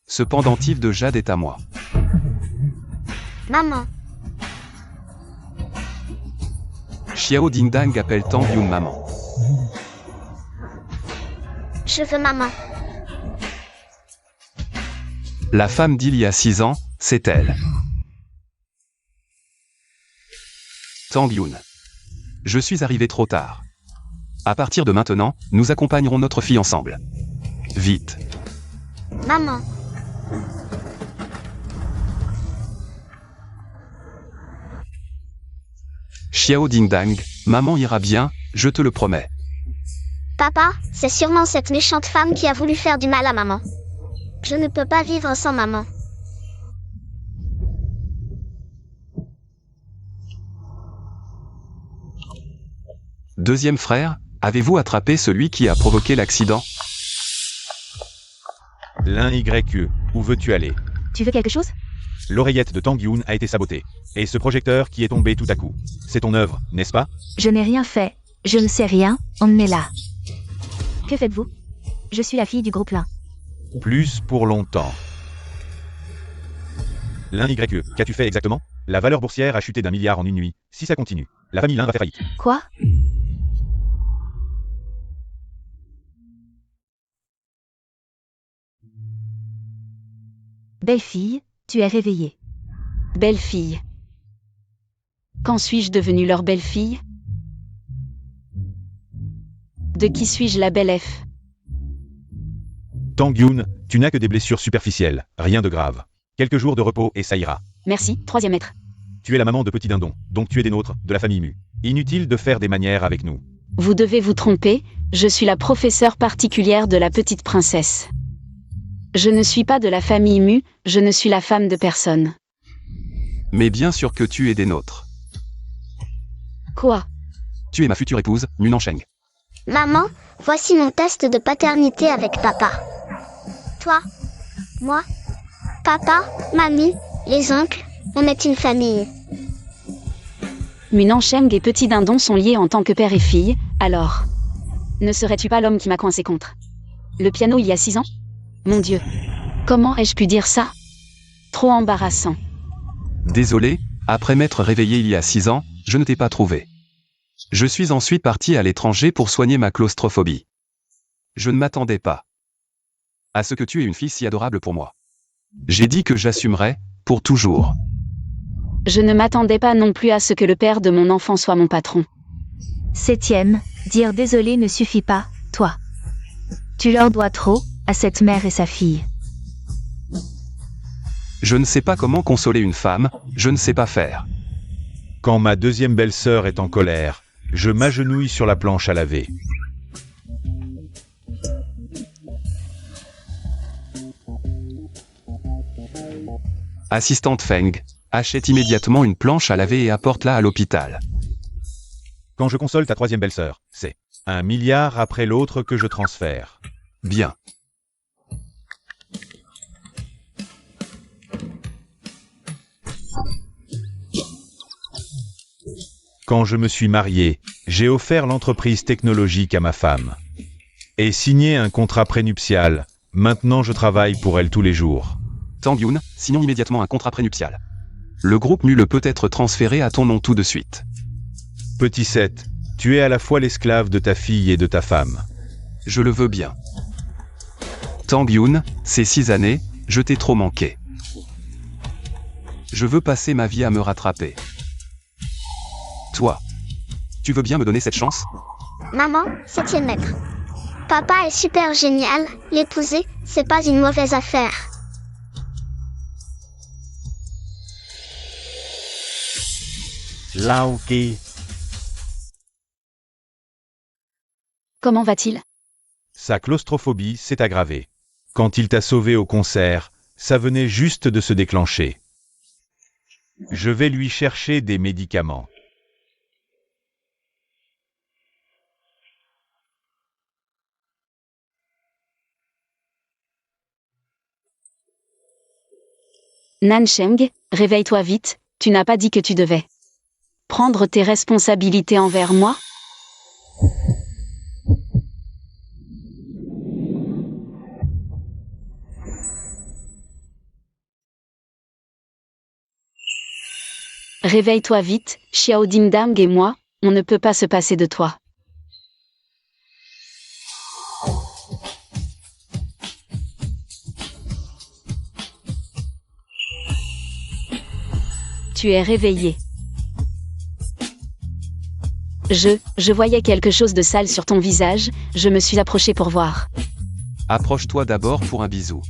Ce pendentif de jade est à moi. Maman. Xiao Dingdang appelle Tang Yoon maman. Je veux maman. La femme d'il y a 6 ans, c'est elle. Tang Yoon. Je suis arrivé trop tard. À partir de maintenant, nous accompagnerons notre fille ensemble. Vite. Maman. Xiao Ding Dang, maman ira bien, je te le promets. Papa, c'est sûrement cette méchante femme qui a voulu faire du mal à maman. Je ne peux pas vivre sans maman. Deuxième frère, avez-vous attrapé celui qui a provoqué l'accident? L'un YE, où veux-tu aller? Tu veux quelque chose? L'oreillette de Tang Yoon a été sabotée. Et ce projecteur qui est tombé tout à coup. C'est ton œuvre, n'est-ce pas? Je n'ai rien fait. Je ne sais rien, on est là. Que faites-vous? Je suis la fille du groupe Lin. Plus pour longtemps. L'un YE, qu'as-tu fait exactement? La valeur boursière a chuté d'1 milliard en une nuit. Si ça continue, la famille Lin va faire faillite. Quoi? Belle fille, tu es réveillée. Belle-fille. Quand suis-je devenue leur belle-fille? De qui suis-je la belle F? Tang Yoon, tu n'as que des blessures superficielles, rien de grave. Quelques jours de repos et ça ira. Merci, troisième maître. Tu es la maman de Petit Dindon, donc tu es des nôtres, de la famille Mu. Inutile de faire des manières avec nous. Vous devez vous tromper, je suis la professeure particulière de la petite princesse. Je ne suis pas de la famille Mu, je ne suis la femme de personne. Mais bien sûr que tu es des nôtres. Quoi? Tu es ma future épouse, Mu Nansheng. Maman, voici mon test de paternité avec papa. Toi, moi, papa, mamie, les oncles, on est une famille. Mu Nansheng et Petit Dindon sont liés en tant que père et fille, alors. Ne serais-tu pas l'homme qui m'a coincé contre le piano il y a 6 ans? Mon Dieu. Comment ai-je pu dire ça? Trop embarrassant. Désolé, après m'être réveillé il y a 6 ans, je ne t'ai pas trouvé. Je suis ensuite parti à l'étranger pour soigner ma claustrophobie. Je ne m'attendais pas à ce que tu aies une fille si adorable pour moi. J'ai dit que j'assumerais, pour toujours. Je ne m'attendais pas non plus à ce que le père de mon enfant soit mon patron. 7e, dire désolé ne suffit pas, toi. Tu leur dois trop, à cette mère et sa fille. Je ne sais pas comment consoler une femme, je ne sais pas faire. Quand ma deuxième belle-sœur est en colère, je m'agenouille sur la planche à laver. Assistante Feng, achète immédiatement une planche à laver et apporte-la à l'hôpital. Quand je console ta troisième belle-sœur, c'est 1 milliard après l'autre que je transfère. Bien. Quand je me suis marié, j'ai offert l'entreprise technologique à ma femme. Et signé un contrat prénuptial. Maintenant je travaille pour elle tous les jours. Tang Yoon, signons immédiatement un contrat prénuptial. Le groupe Mu le peut être transféré à ton nom tout de suite. Petit 7, tu es à la fois l'esclave de ta fille et de ta femme. Je le veux bien. Tang Yoon, ces 6 années, je t'ai trop manqué. Je veux passer ma vie à me rattraper. Toi, tu veux bien me donner cette chance? Maman, 7e maître. Papa est super génial, l'épouser, c'est pas une mauvaise affaire. Laoki, Comment va-t-il? Sa claustrophobie s'est aggravée. Quand il t'a sauvé au concert, ça venait juste de se déclencher. Je vais lui chercher des médicaments. Nansheng, réveille-toi vite, tu n'as pas dit que tu devais prendre tes responsabilités envers moi? Réveille-toi vite, Xiao Ding Dang et moi, on ne peut pas se passer de toi. Tu es réveillé. Je voyais quelque chose de sale sur ton visage, je me suis approchée pour voir. Approche-toi d'abord pour un bisou.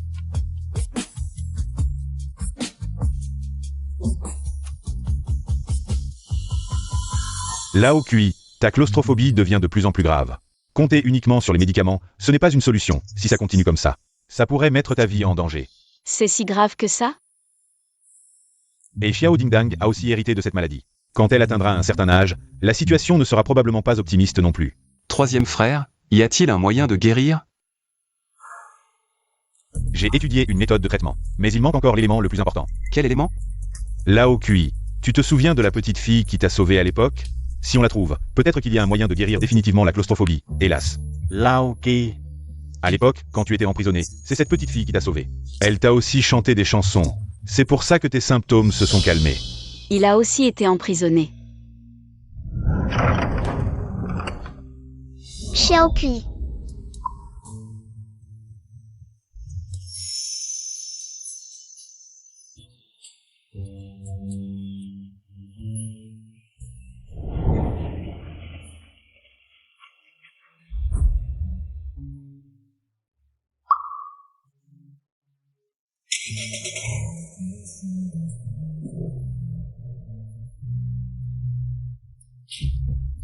Lao Kui, ta claustrophobie devient de plus en plus grave. Compter uniquement sur les médicaments, ce n'est pas une solution, si ça continue comme ça. Ça pourrait mettre ta vie en danger. C'est si grave que ça? Et Xiao Dingdang a aussi hérité de cette maladie. Quand elle atteindra un certain âge, la situation ne sera probablement pas optimiste non plus. Troisième frère, y a-t-il un moyen de guérir? J'ai étudié une méthode de traitement, mais il manque encore l'élément le plus important. Quel élément? Lao Kui, tu te souviens de la petite fille qui t'a sauvé à l'époque? Si on la trouve, peut-être qu'il y a un moyen de guérir définitivement la claustrophobie, hélas. Lao Ki. À l'époque, quand tu étais emprisonné, c'est cette petite fille qui t'a sauvé. Elle t'a aussi chanté des chansons. C'est pour ça que tes symptômes se sont calmés. Il a aussi été emprisonné. Xiao Kui.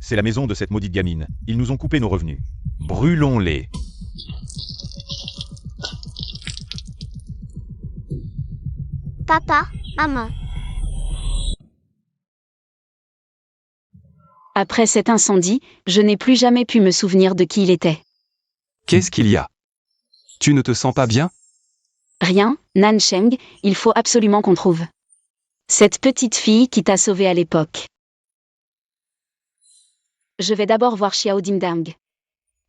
C'est la maison de cette maudite gamine. Ils nous ont coupé nos revenus. Brûlons-les. Papa, maman. Après cet incendie, je n'ai plus jamais pu me souvenir de qui il était. Qu'est-ce qu'il y a? Tu ne te sens pas bien? Rien, Nansheng, il faut absolument qu'on trouve cette petite fille qui t'a sauvé à l'époque. Je vais d'abord voir Xiao Dingdang.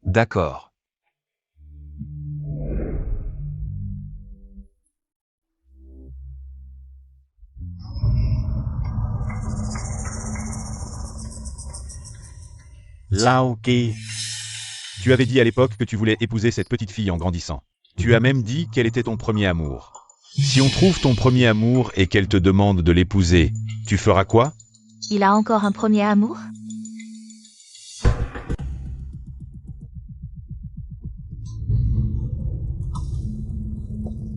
D'accord. Lao Ki. Tu avais dit à l'époque que tu voulais épouser cette petite fille en grandissant. Tu as même dit qu'elle était ton premier amour. Si on trouve ton premier amour et qu'elle te demande de l'épouser, tu feras quoi? Il a encore un premier amour?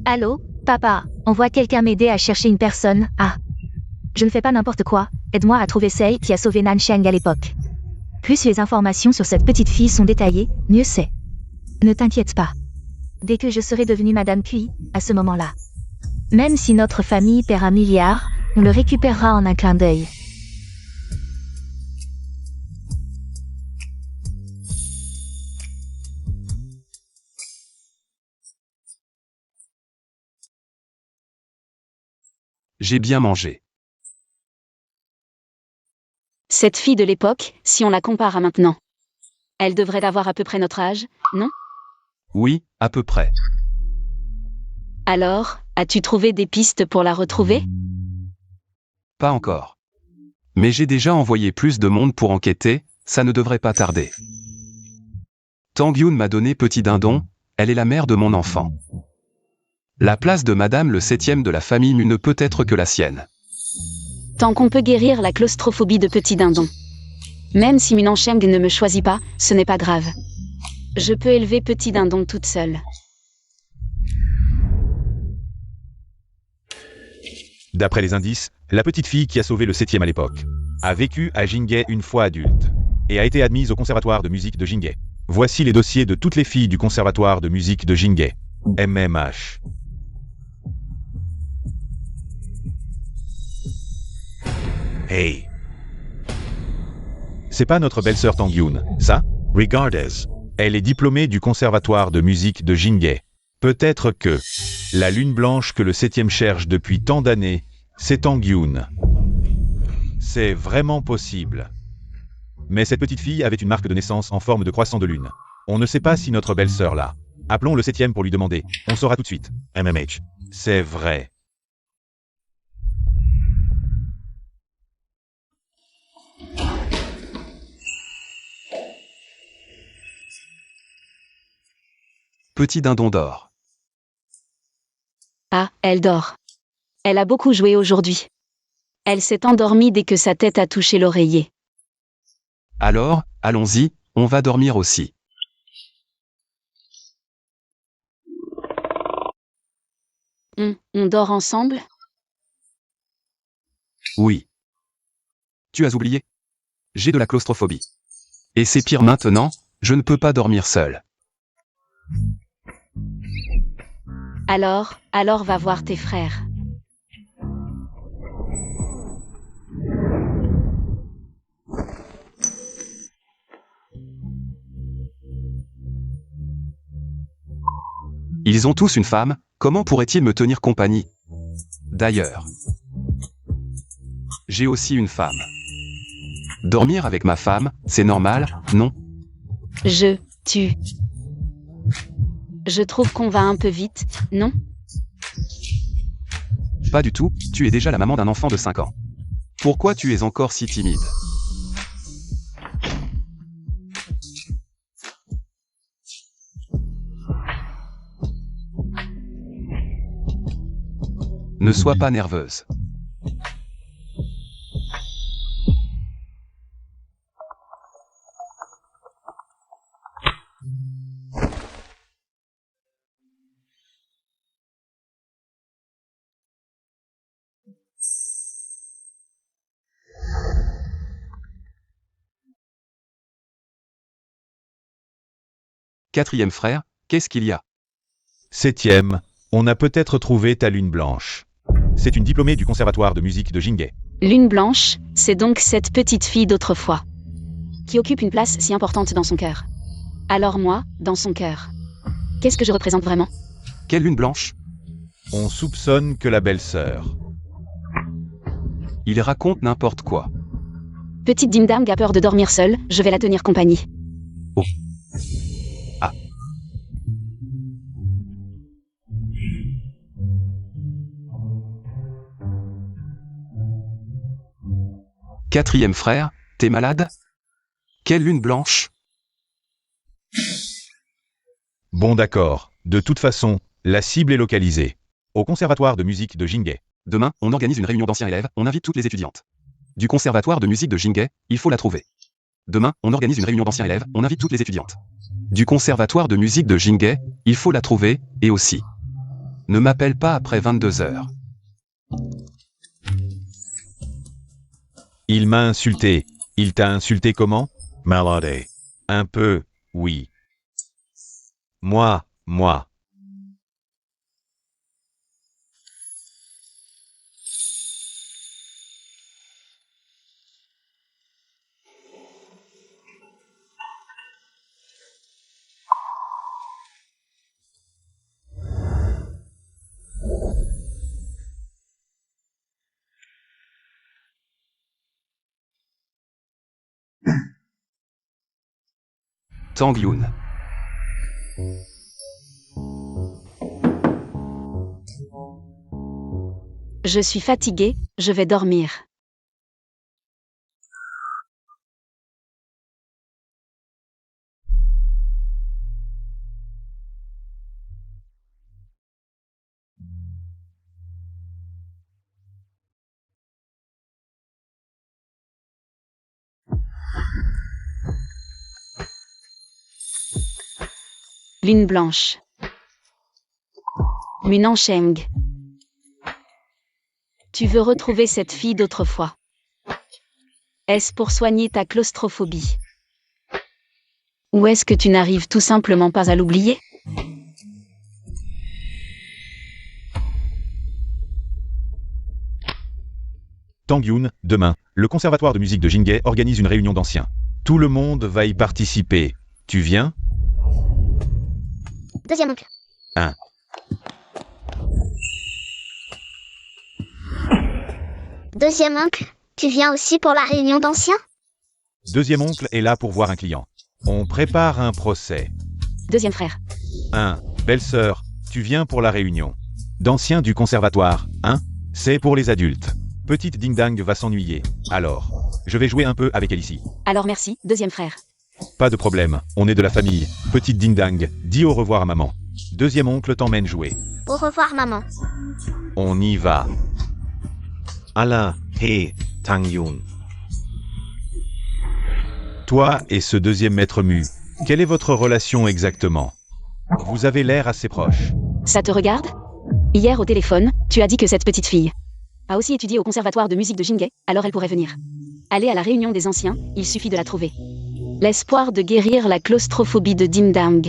Allô, papa, on voit quelqu'un m'aider à chercher une personne. Ah. Je ne fais pas n'importe quoi. Aide-moi à trouver celle qui a sauvé Nansheng à l'époque. Plus les informations sur cette petite fille sont détaillées, mieux c'est. Ne t'inquiète pas. Dès que je serai devenue Madame Kui, à ce moment-là. Même si notre famille perd 1 milliard, on le récupérera en un clin d'œil. J'ai bien mangé. Cette fille de l'époque, si on la compare à maintenant, elle devrait avoir à peu près notre âge, non? Oui, à peu près. Alors, as-tu trouvé des pistes pour la retrouver? Pas encore. Mais j'ai déjà envoyé plus de monde pour enquêter, ça ne devrait pas tarder. Tang Yun m'a donné Petit Dindon, elle est la mère de mon enfant. La place de Madame le 7e de la famille Mu ne peut être que la sienne. Tant qu'on peut guérir la claustrophobie de Petit Dindon. Même si Nansheng ne me choisit pas, ce n'est pas grave. Je peux élever Petit Dindon toute seule. D'après les indices, la petite fille qui a sauvé le 7e à l'époque a vécu à Jinghe une fois adulte et a été admise au conservatoire de musique de Jinghe. Voici les dossiers de toutes les filles du conservatoire de musique de Jinghe. MMH. Hey. C'est pas notre belle-sœur Tang Yun, ça? Regardez. Elle est diplômée du conservatoire de musique de Jinghe. Peut-être que la lune blanche que le 7e cherche depuis tant d'années, c'est Tang Yun. C'est vraiment possible. Mais cette petite fille avait une marque de naissance en forme de croissant de lune. On ne sait pas si notre belle-sœur l'a. Appelons le 7e pour lui demander. On saura tout de suite. MMH. C'est vrai. Petit Dindon d'or. Ah, elle dort. Elle a beaucoup joué aujourd'hui. Elle s'est endormie dès que sa tête a touché l'oreiller. Alors, allons-y, on va dormir aussi. On dort ensemble? Oui. Tu as oublié? j'ai de la claustrophobie. Et c'est pire maintenant, je ne peux pas dormir seul. Alors va voir tes frères. Ils ont tous une femme, comment pourraient-ils me tenir compagnie? D'ailleurs, j'ai aussi une femme. Dormir avec ma femme, c'est normal, non? Je trouve qu'on va un peu vite, non? Pas du tout, tu es déjà la maman d'un enfant de 5 ans. Pourquoi tu es encore si timide? Ne sois pas nerveuse. Quatrième frère, qu'est-ce qu'il y a? Septième, on a peut-être trouvé ta lune blanche. C'est une diplômée du conservatoire de musique de Jingay. Lune blanche, c'est donc cette petite fille d'autrefois, qui occupe une place si importante dans son cœur. Alors moi, dans son cœur, qu'est-ce que je représente vraiment? Quelle lune blanche? On soupçonne que la belle-sœur. Il raconte n'importe quoi. Petite dame a peur de dormir seule, je vais la tenir compagnie. Oh. Ah. Quatrième frère, t'es malade? Quelle lune blanche? Bon d'accord, de toute façon, la cible est localisée. Au conservatoire de musique de Jingay. Demain, on organise une réunion d'anciens élèves, on invite toutes les étudiantes. Du conservatoire de musique de Jingay, il faut la trouver. Demain, on organise une réunion d'anciens élèves, on invite toutes les étudiantes. Du conservatoire de musique de Jingay, il faut la trouver, et aussi. Ne m'appelle pas après 22 heures. Il m'a insulté. Il t'a insulté comment? Malade. Un peu, oui. Moi. Tang Yoon. Je suis fatiguée, je vais dormir. Lune blanche. Munan Sheng. Tu veux retrouver cette fille d'autrefois. Est-ce pour soigner ta claustrophobie? Ou est-ce que tu n'arrives tout simplement pas à l'oublier? Tang Yoon, demain, le conservatoire de musique de Jingay organise une réunion d'anciens. Tout le monde va y participer. Tu viens? Deuxième oncle. 1. Deuxième oncle, tu viens aussi pour la réunion d'anciens? Deuxième oncle est là pour voir un client. On prépare un procès. Deuxième frère. 1. Belle-sœur, tu viens pour la réunion. D'anciens du conservatoire, hein? C'est pour les adultes. Petite ding-dang va s'ennuyer. Alors, je vais jouer un peu avec elle ici. Alors merci, deuxième frère. Pas de problème, on est de la famille. Petite ding-dang, dis au revoir à maman. Deuxième oncle t'emmène jouer. Au revoir, maman. On y va. Alain, hé, Tang Yoon. Toi et ce deuxième maître mu, quelle est votre relation exactement? Vous avez l'air assez proche. Ça te regarde? Hier au téléphone, tu as dit que cette petite fille a aussi étudié au conservatoire de musique de Jingay, alors elle pourrait venir. Allez à la réunion des anciens, il suffit de la trouver. L'espoir de guérir la claustrophobie de Dindang.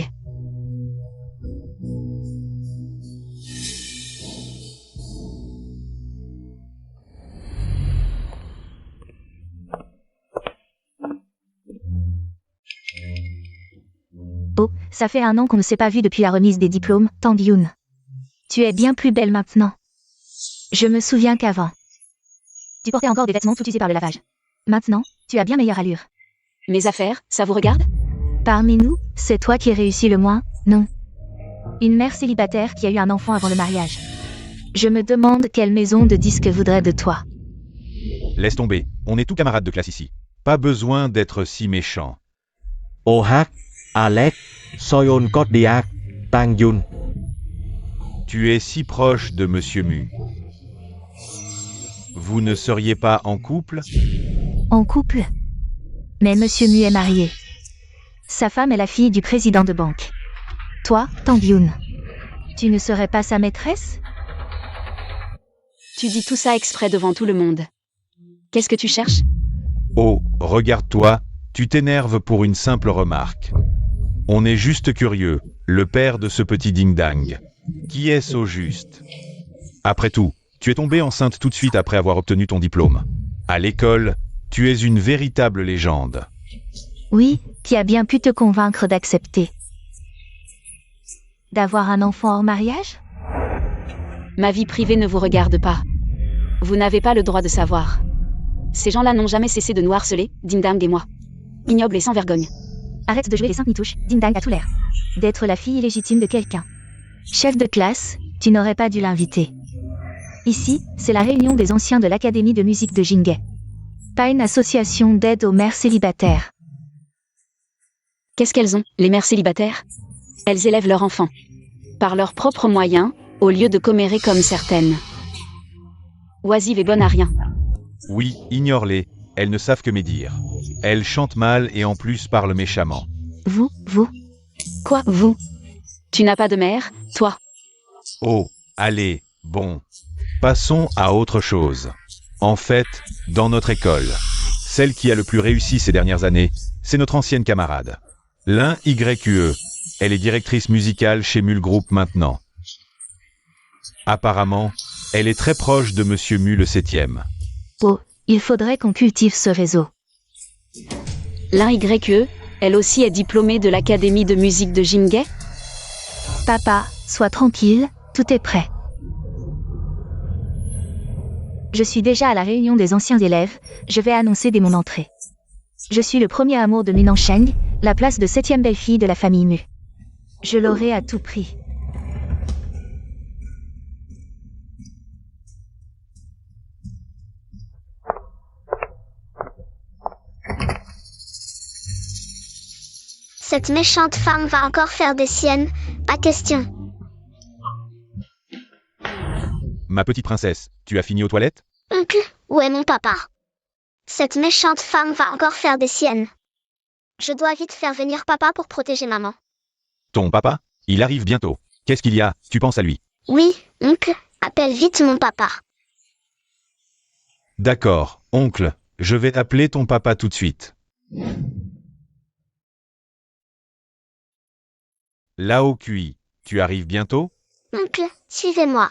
Oh, ça fait 1 an qu'on ne s'est pas vu depuis la remise des diplômes, Tang Yoon. Tu es bien plus belle maintenant. Je me souviens qu'avant, tu portais encore des vêtements tout usés par le lavage. Maintenant, tu as bien meilleure allure. Mes affaires, ça vous regarde? Parmi nous, c'est toi qui réussis le moins, non? Une mère célibataire qui a eu un enfant avant le mariage. Je me demande quelle maison de disques voudrait de toi. Laisse tomber, on est tous camarades de classe ici. Pas besoin d'être si méchant. Oh hát, Alex, Soyeon Kodiak, Tang Yoon. Tu es si proche de Monsieur Mu. Vous ne seriez pas en couple? En couple? Mais Monsieur Mu est marié. Sa femme est la fille du président de banque. Toi, Tang Yoon, tu ne serais pas sa maîtresse? Tu dis tout ça exprès devant tout le monde. Qu'est-ce que tu cherches? Oh, regarde-toi, tu t'énerves pour une simple remarque. On est juste curieux, le père de ce petit ding-dang. Qui est-ce au juste? Après tout, tu es tombée enceinte tout de suite après avoir obtenu ton diplôme. À l'école, tu es une véritable légende. Oui, qui a bien pu te convaincre d'accepter. D'avoir un enfant hors mariage? Ma vie privée ne vous regarde pas. Vous n'avez pas le droit de savoir. Ces gens-là n'ont jamais cessé de nous harceler, Dindang et moi. Ignoble et sans vergogne. Arrête de jouer les 5 mitouches, Dindang a tout l'air d'être la fille illégitime de quelqu'un. Chef de classe, tu n'aurais pas dû l'inviter. Ici, c'est la réunion des anciens de l'Académie de musique de Jinghae. Pas une association d'aide aux mères célibataires. Qu'est-ce qu'elles ont, les mères célibataires? Elles élèvent leurs enfants. Par leurs propres moyens, au lieu de commérer comme certaines. Oisives et bonnes à rien. Oui, ignore-les, elles ne savent que médire. Elles chantent mal et en plus parlent méchamment. Vous? Quoi, vous? Tu n'as pas de mère, toi? Oh, allez, bon. Passons à autre chose. En fait, dans notre école, celle qui a le plus réussi ces dernières années, c'est notre ancienne camarade. Lin YQE. Elle est directrice musicale chez Mule Group maintenant. Apparemment, elle est très proche de Monsieur Mu le 7e. Oh, il faudrait qu'on cultive ce réseau. Lin YQE, elle aussi est diplômée de l'Académie de musique de Jinghae? Papa, sois tranquille, tout est prêt. Je suis déjà à la réunion des anciens élèves, je vais annoncer dès mon entrée. Je suis le premier amour de Minang Sheng, la place de 7e belle-fille de la famille Mu. Je l'aurai à tout prix. Cette méchante femme va encore faire des siennes, pas question. Ma petite princesse, tu as fini aux toilettes? Oncle, où est mon papa? Cette méchante femme va encore faire des siennes. Je dois vite faire venir papa pour protéger maman. Ton papa? Il arrive bientôt. Qu'est-ce qu'il y a? Tu penses à lui? Oui, oncle, appelle vite mon papa. D'accord, oncle, je vais appeler ton papa tout de suite. Lao Kui, tu arrives bientôt? Oncle, suivez-moi.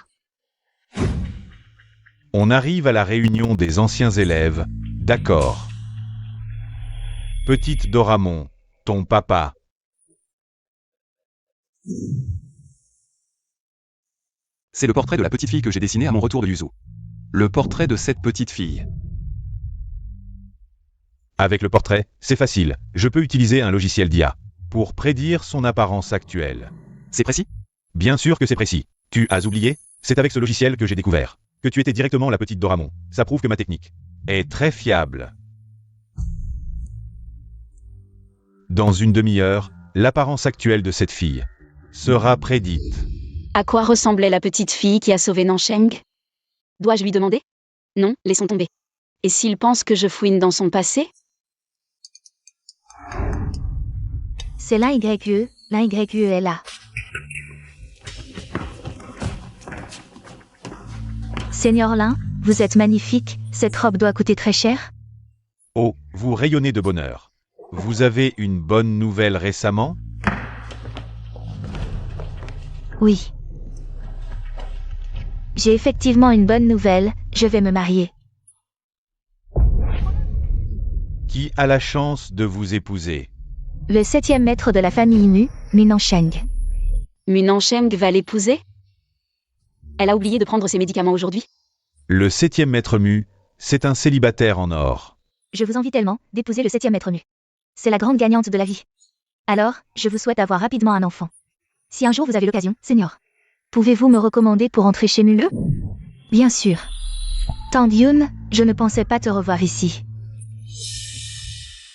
On arrive à la réunion des anciens élèves. D'accord. Petite Doramon, ton papa. C'est le portrait de la petite fille que j'ai dessiné à mon retour de Yuzu. Le portrait de cette petite fille. Avec le portrait, c'est facile. Je peux utiliser un logiciel d'IA pour prédire son apparence actuelle. C'est précis? Bien sûr que c'est précis. Tu as oublié? C'est avec ce logiciel que j'ai découvert que tu étais directement la petite Doramon. Ça prouve que ma technique est très fiable. Dans une demi-heure, l'apparence actuelle de cette fille sera prédite. À quoi ressemblait la petite fille qui a sauvé Nansheng? Dois-je lui demander? Non, laissons tomber. Et s'il pense que je fouine dans son passé? C'est Lin YQE est là. Seigneur Lin, vous êtes magnifique, cette robe doit coûter très cher? Oh, vous rayonnez de bonheur. Vous avez une bonne nouvelle récemment? Oui. J'ai effectivement une bonne nouvelle, je vais me marier. Qui a la chance de vous épouser? Le 7e maître de la famille Mu, Minansheng. Minansheng va l'épouser? Elle a oublié de prendre ses médicaments aujourd'hui? Le 7e maître Mu, c'est un célibataire en or. Je vous envie tellement d'épouser le 7e maître Mu. C'est la grande gagnante de la vie. Alors, je vous souhaite d'avoir rapidement un enfant. Si un jour vous avez l'occasion, Seigneur, pouvez-vous me recommander pour entrer chez Mu? Bien sûr. Tang Yun, je ne pensais pas te revoir ici.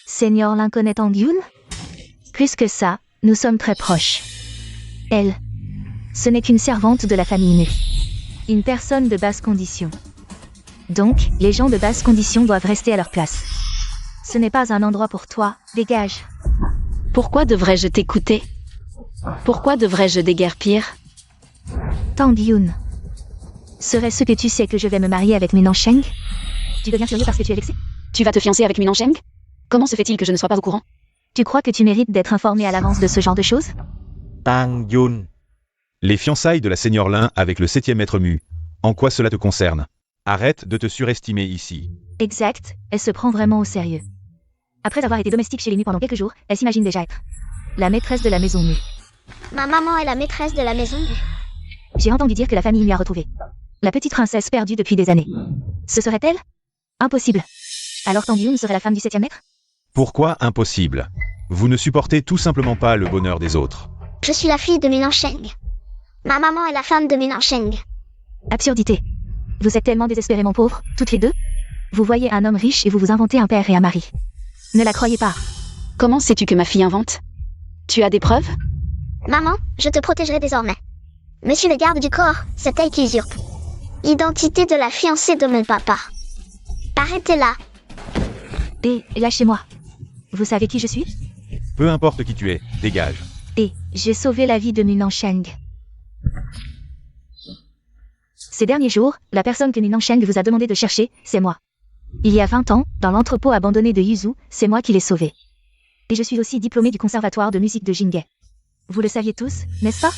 Seigneur Lin connaît Tang Yun? Plus que ça, nous sommes très proches. Elle, ce n'est qu'une servante de la famille Mu. Une personne de basse condition. Donc, les gens de basse condition doivent rester à leur place. Ce n'est pas un endroit pour toi, dégage. Pourquoi devrais-je t'écouter? Pourquoi devrais-je déguerpir? Tang Yun. Serait-ce que tu sais que je vais me marier avec Minansheng? Tu deviens furieux parce que tu es vexé? Tu vas te fiancer avec Minansheng? Comment se fait-il que je ne sois pas au courant? Tu crois que tu mérites d'être informé à l'avance de ce genre de choses? Tang Yun. Les fiançailles de la Seigneur Lin avec le 7e maître Mu. En quoi cela te concerne? Arrête de te surestimer ici. Exact, elle se prend vraiment au sérieux. Après avoir été domestique chez les Mu pendant quelques jours, elle s'imagine déjà être la maîtresse de la maison Mu. Ma maman est la maîtresse de la maison. J'ai entendu dire que la famille Mu a retrouvé la petite princesse perdue depuis des années. Ce serait-elle? Impossible. Alors Tang Yun serait la femme du 7e maître? Pourquoi impossible? Vous ne supportez tout simplement pas le bonheur des autres. Je suis la fille de Minansheng. Ma maman est la femme de Minansheng. Absurdité. Vous êtes tellement désespérément pauvres, toutes les deux. Vous voyez un homme riche et vous vous inventez un père et un mari. Ne la croyez pas. Comment sais-tu que ma fille invente? Tu as des preuves? Maman, je te protégerai désormais. Monsieur le garde du corps, c'est elle qui usurpe. Identité de la fiancée de mon papa. Arrêtez-la. Et lâchez-moi. Vous savez qui je suis? Peu importe qui tu es, dégage. Et j'ai sauvé la vie de Minansheng. Ces derniers jours, la personne que Minansheng vous a demandé de chercher, c'est moi. Il y a 20 ans, dans l'entrepôt abandonné de Yuzu, c'est moi qui l'ai sauvé. Et je suis aussi diplômée du conservatoire de musique de Jingei. Vous le saviez tous, n'est-ce pas?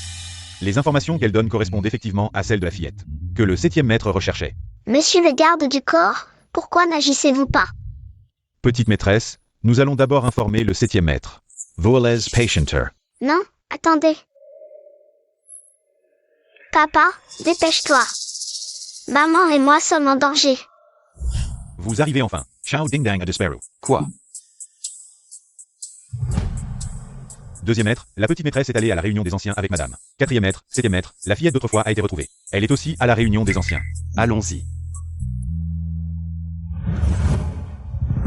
Les informations qu'elle donne correspondent effectivement à celles de la fillette, que le 7e maître recherchait. Monsieur le garde du corps, pourquoi n'agissez-vous pas? Petite maîtresse, nous allons d'abord informer le 7e maître. Voles Patienter. Non, attendez. Papa, dépêche-toi. Maman et moi sommes en danger. Vous arrivez enfin. Chao Ding Dang à Despero. Quoi? 2e maître, la petite maîtresse est allée à la réunion des anciens avec madame. 4e maître, 7e maître, la fillette d'autrefois a été retrouvée. Elle est aussi à la réunion des anciens. Allons-y.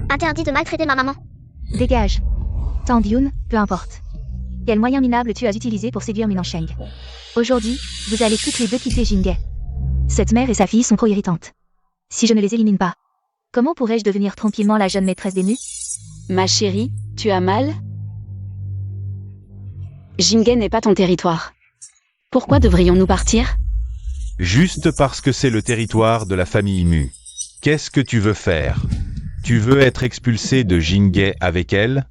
Interdit de maltraiter ma maman. Dégage. Tang Yun, peu importe. Quel moyen minable tu as utilisé pour séduire Minansheng? Aujourd'hui, vous allez toutes les deux quitter Jingei. Cette mère et sa fille sont trop irritantes. Si je ne les élimine pas, comment pourrais-je devenir tranquillement la jeune maîtresse des Mu? Ma chérie, tu as mal? Jingei n'est pas ton territoire. Pourquoi devrions-nous partir? Juste parce que c'est le territoire de la famille Mu. Qu'est-ce que tu veux faire? Tu veux être expulsé de Jingei avec elle?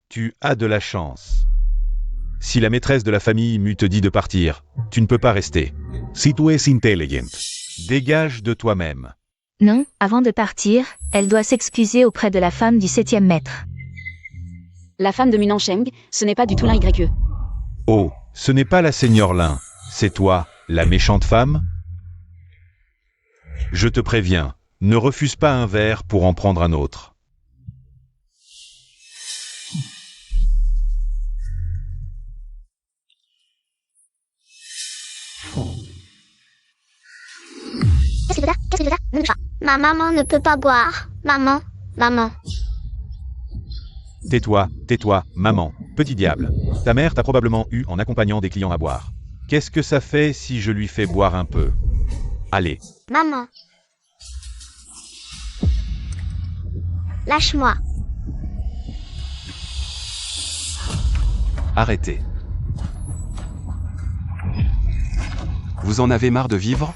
Tu as de la chance. Si la maîtresse de la famille Mu te dit de partir, tu ne peux pas rester. Si tu es intelligent, dégage de toi-même. Non, avant de partir, elle doit s'excuser auprès de la femme du 7e maître. La femme de Minansheng, ce n'est pas du tout l'un YE. Oh, ce n'est pas la Seigneur Lin, c'est toi, la méchante femme? Je te préviens, ne refuse pas un verre pour en prendre un autre. Qu'est-ce que tu veux dire? Qu'est-ce que tu veux dire? Ne bouge pas. Ma maman ne peut pas boire. Maman, maman. Tais-toi, tais-toi, maman, petit diable. Ta mère t'a probablement eu en accompagnant des clients à boire. Qu'est-ce que ça fait si je lui fais boire un peu? Allez. Maman. Lâche-moi. Arrêtez. Vous en avez marre de vivre?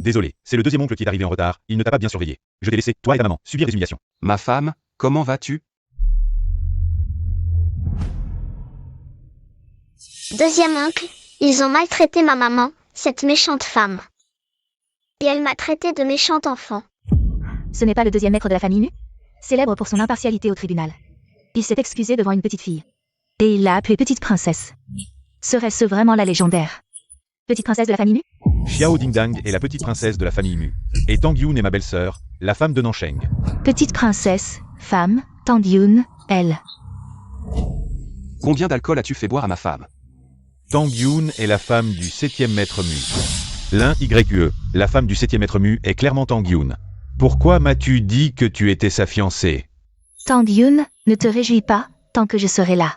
Désolé, c'est le deuxième oncle qui est arrivé en retard, il ne t'a pas bien surveillé. Je t'ai laissé, toi et ta maman, subir des humiliations. Ma femme, comment vas-tu? Deuxième oncle, ils ont maltraité ma maman, cette méchante femme. Et elle m'a traité de méchante enfant. Ce n'est pas le deuxième maître de la famille nue, célèbre pour son impartialité au tribunal. Il s'est excusé devant une petite fille. Et il l'a appelée petite princesse. Serait-ce vraiment la légendaire petite princesse de la famille nue? Xiao Dingdang est la petite princesse de la famille Mu. Et Tang Yun est ma belle-sœur, la femme de Nansheng. Petite princesse, femme, Tang Yun, elle. Combien d'alcool as-tu fait boire à ma femme? Tang Yun est la femme du 7e maître Mu. L'un YUE, la femme du 7e maître Mu, est clairement Tang Yun. Pourquoi m'as-tu dit que tu étais sa fiancée? Tang Yun, ne te réjouis pas, tant que je serai là.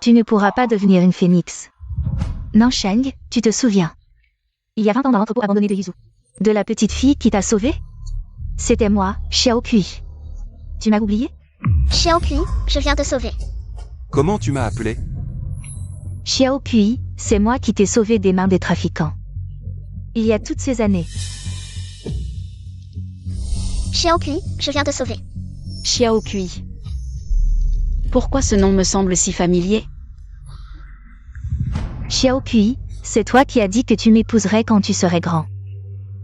Tu ne pourras pas devenir une phénix. Nansheng, tu te souviens. Il y a 20 ans dans l'entrepôt abandonné de Yizhou. De la petite fille qui t'a sauvé? C'était moi, Xiao Kui. Tu m'as oublié? Xiao Kui, je viens te sauver. Comment tu m'as appelé? Xiao Kui, c'est moi qui t'ai sauvé des mains des trafiquants. Il y a toutes ces années. Xiao Kui, je viens te sauver. Xiao Kui. Pourquoi ce nom me semble si familier? Xiao Kui, c'est toi qui as dit que tu m'épouserais quand tu serais grand.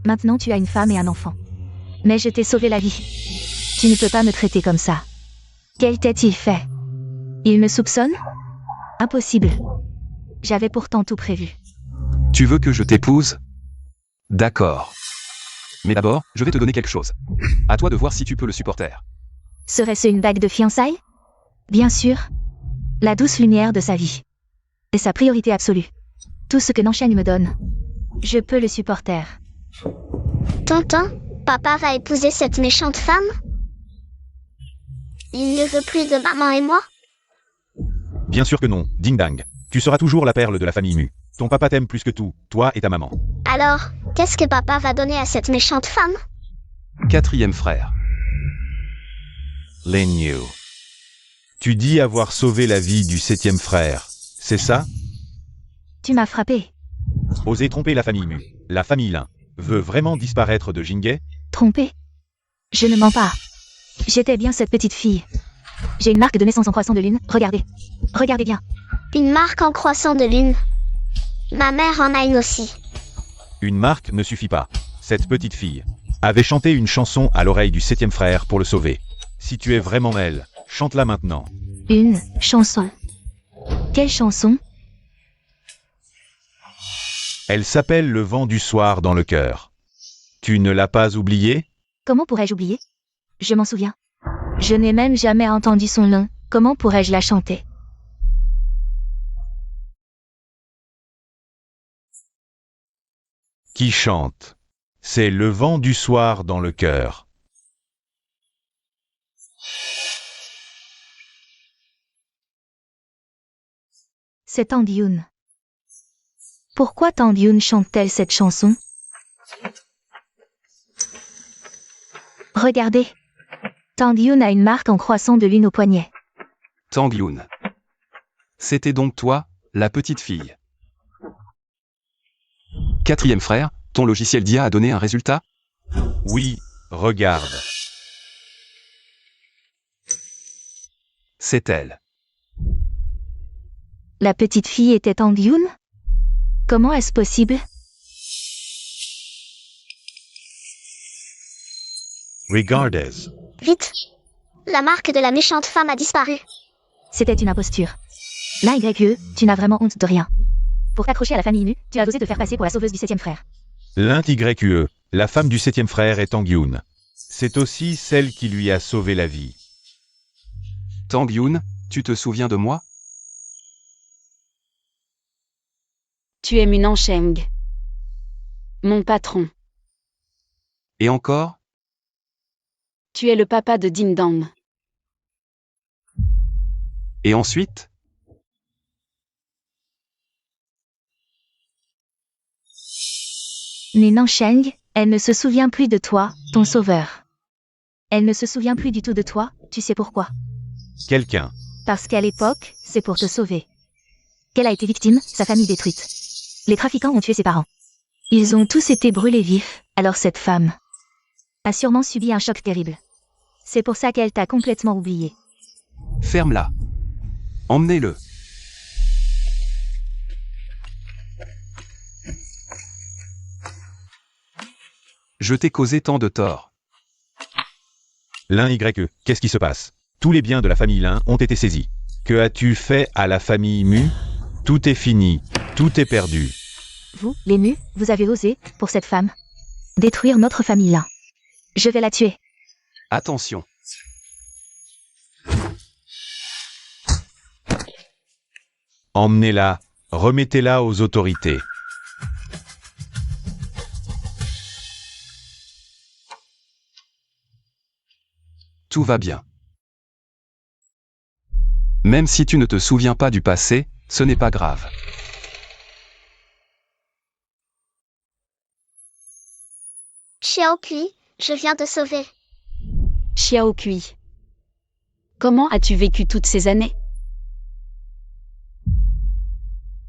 Maintenant tu as une femme et un enfant. Mais je t'ai sauvé la vie. Tu ne peux pas me traiter comme ça. Quel t'a-t-il fait? Il me soupçonne? Impossible. J'avais pourtant tout prévu. Tu veux que je t'épouse? D'accord. Mais d'abord, je vais te donner quelque chose. À toi de voir si tu peux le supporter. Serait-ce une bague de fiançailles? Bien sûr. La douce lumière de sa vie. Et sa priorité absolue. Tout ce que Nansheng me donne. Je peux le supporter. Tonton, papa va épouser cette méchante femme? Il ne veut plus de maman et moi? Bien sûr que non, Dingdang. Tu seras toujours la perle de la famille Mu. Ton papa t'aime plus que tout, toi et ta maman. Alors, qu'est-ce que papa va donner à cette méchante femme? Quatrième frère. Lin Yu. Tu dis avoir sauvé la vie du 7e frère, c'est ça? Tu m'as frappé. Oser tromper la famille Mu. La famille Lin veut vraiment disparaître de Jinghe? Trompé. Je ne mens pas. J'étais bien cette petite fille. J'ai une marque de naissance en croissant de lune, regardez. Regardez bien. Une marque en croissant de lune. Ma mère en a une aussi. Une marque ne suffit pas. Cette petite fille avait chanté une chanson à l'oreille du 7e frère pour le sauver. Si tu es vraiment elle, chante-la maintenant. Une chanson. Quelle chanson? Elle s'appelle Le vent du soir dans le cœur. Tu ne l'as pas oubliée? Comment pourrais-je oublier? Je m'en souviens. Je n'ai même jamais entendu son nom. Comment pourrais-je la chanter? Qui chante? C'est Le vent du soir dans le cœur. C'est Tang Yun. Pourquoi Tang Yun chante-t-elle cette chanson? Regardez. Tang Yun a une marque en croissant de lune au poignet. Tang Yun. C'était donc toi, la petite fille. Quatrième frère, ton logiciel d'IA a donné un résultat? Oui, regarde. C'est elle. La petite fille était Tang Yun? Comment est-ce possible? Regardez. Vite. La marque de la méchante femme a disparu. C'était une imposture. Là, YE, tu n'as vraiment honte de rien. Pour t'accrocher à la famille nue, tu as osé te faire passer pour la sauveuse du 7e frère. L'un YE, la femme du 7e frère est Tang Yun. C'est aussi celle qui lui a sauvé la vie. Tang Yun, tu te souviens de moi? Tu es Nansheng. Mon patron. Et encore? Tu es le papa de Dingdang. Et ensuite? Mais Nansheng, elle ne se souvient plus de toi, ton sauveur. Elle ne se souvient plus du tout de toi, tu sais pourquoi? Quelqu'un. Parce qu'à l'époque, c'est pour te sauver. Qu'elle a été victime, sa famille détruite. Les trafiquants ont tué ses parents. Ils ont tous été brûlés vifs, alors cette femme a sûrement subi un choc terrible. C'est pour ça qu'elle t'a complètement oublié. Ferme-la. Emmenez-le. Je t'ai causé tant de tort. Lin YE, qu'est-ce qui se passe? Tous les biens de la famille Lin ont été saisis. Que as-tu fait à la famille Mu? Tout est fini. Tout est perdu. Vous, les Mu, vous avez osé, pour cette femme, détruire notre famille là. Je vais la tuer. Attention. Emmenez-la. Remettez-la aux autorités. Tout va bien. Même si tu ne te souviens pas du passé, ce n'est pas grave. Xiaokui, je viens te sauver. Xiaokui. Comment as-tu vécu toutes ces années?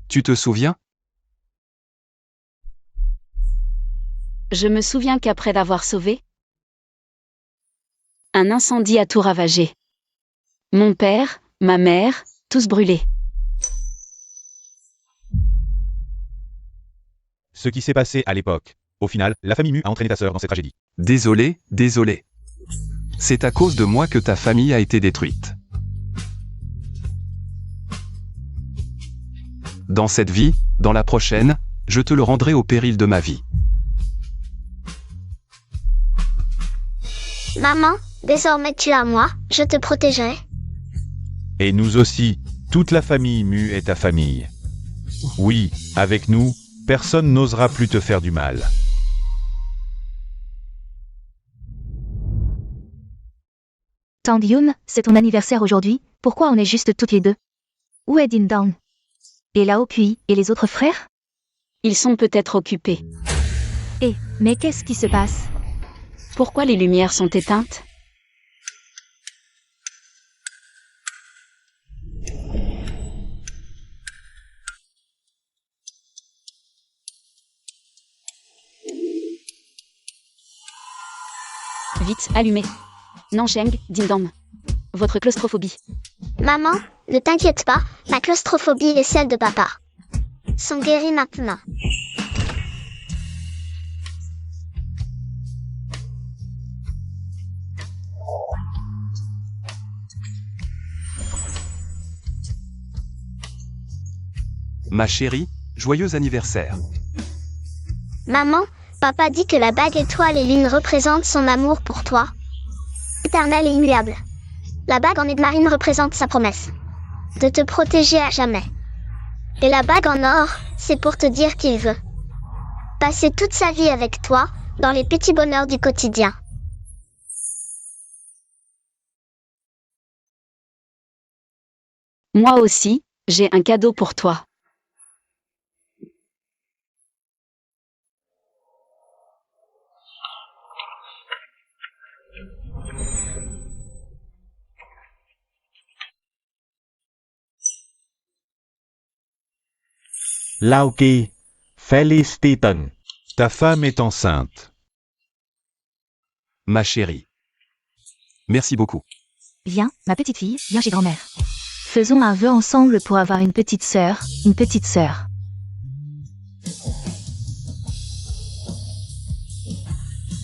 Tu te souviens? Je me souviens qu'après l'avoir sauvé, un incendie a tout ravagé. Mon père, ma mère, tous brûlés. Ce qui s'est passé à l'époque. Au final, la famille Mu a entraîné ta sœur dans cette tragédie. Désolé, désolé. C'est à cause de moi que ta famille a été détruite. Dans cette vie, dans la prochaine, je te le rendrai au péril de ma vie. Maman, désormais tu es à moi, je te protégerai. Et nous aussi, toute la famille Mu est ta famille. Oui, avec nous, personne n'osera plus te faire du mal. Tang Yun, c'est ton anniversaire aujourd'hui, pourquoi on est juste toutes les deux? Où est Din Dong? Et Lao Kui, et les autres frères? Ils sont peut-être occupés. Mais qu'est-ce qui se passe? Pourquoi les lumières sont éteintes? Vite, allumez. Nansheng, Dindam. Votre claustrophobie. Maman, ne t'inquiète pas, ma claustrophobie et celle de papa sont guéries maintenant. Ma chérie, joyeux anniversaire. Maman, papa dit que la bague étoile et lune représentent son amour pour toi. Éternel et immuable. La bague en nez de marine représente sa promesse de te protéger à jamais. Et la bague en or, c'est pour te dire qu'il veut passer toute sa vie avec toi, dans les petits bonheurs du quotidien. Moi aussi, j'ai un cadeau pour toi. Lao Ki, Feliciten. Ta femme est enceinte. Ma chérie. Merci beaucoup. Viens, ma petite fille, viens chez grand-mère. Faisons un vœu ensemble pour avoir une petite sœur, une petite sœur.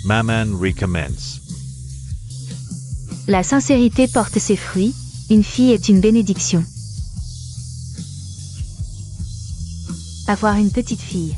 Maman recommence. La sincérité porte ses fruits, une fille est une bénédiction. Avoir une petite fille.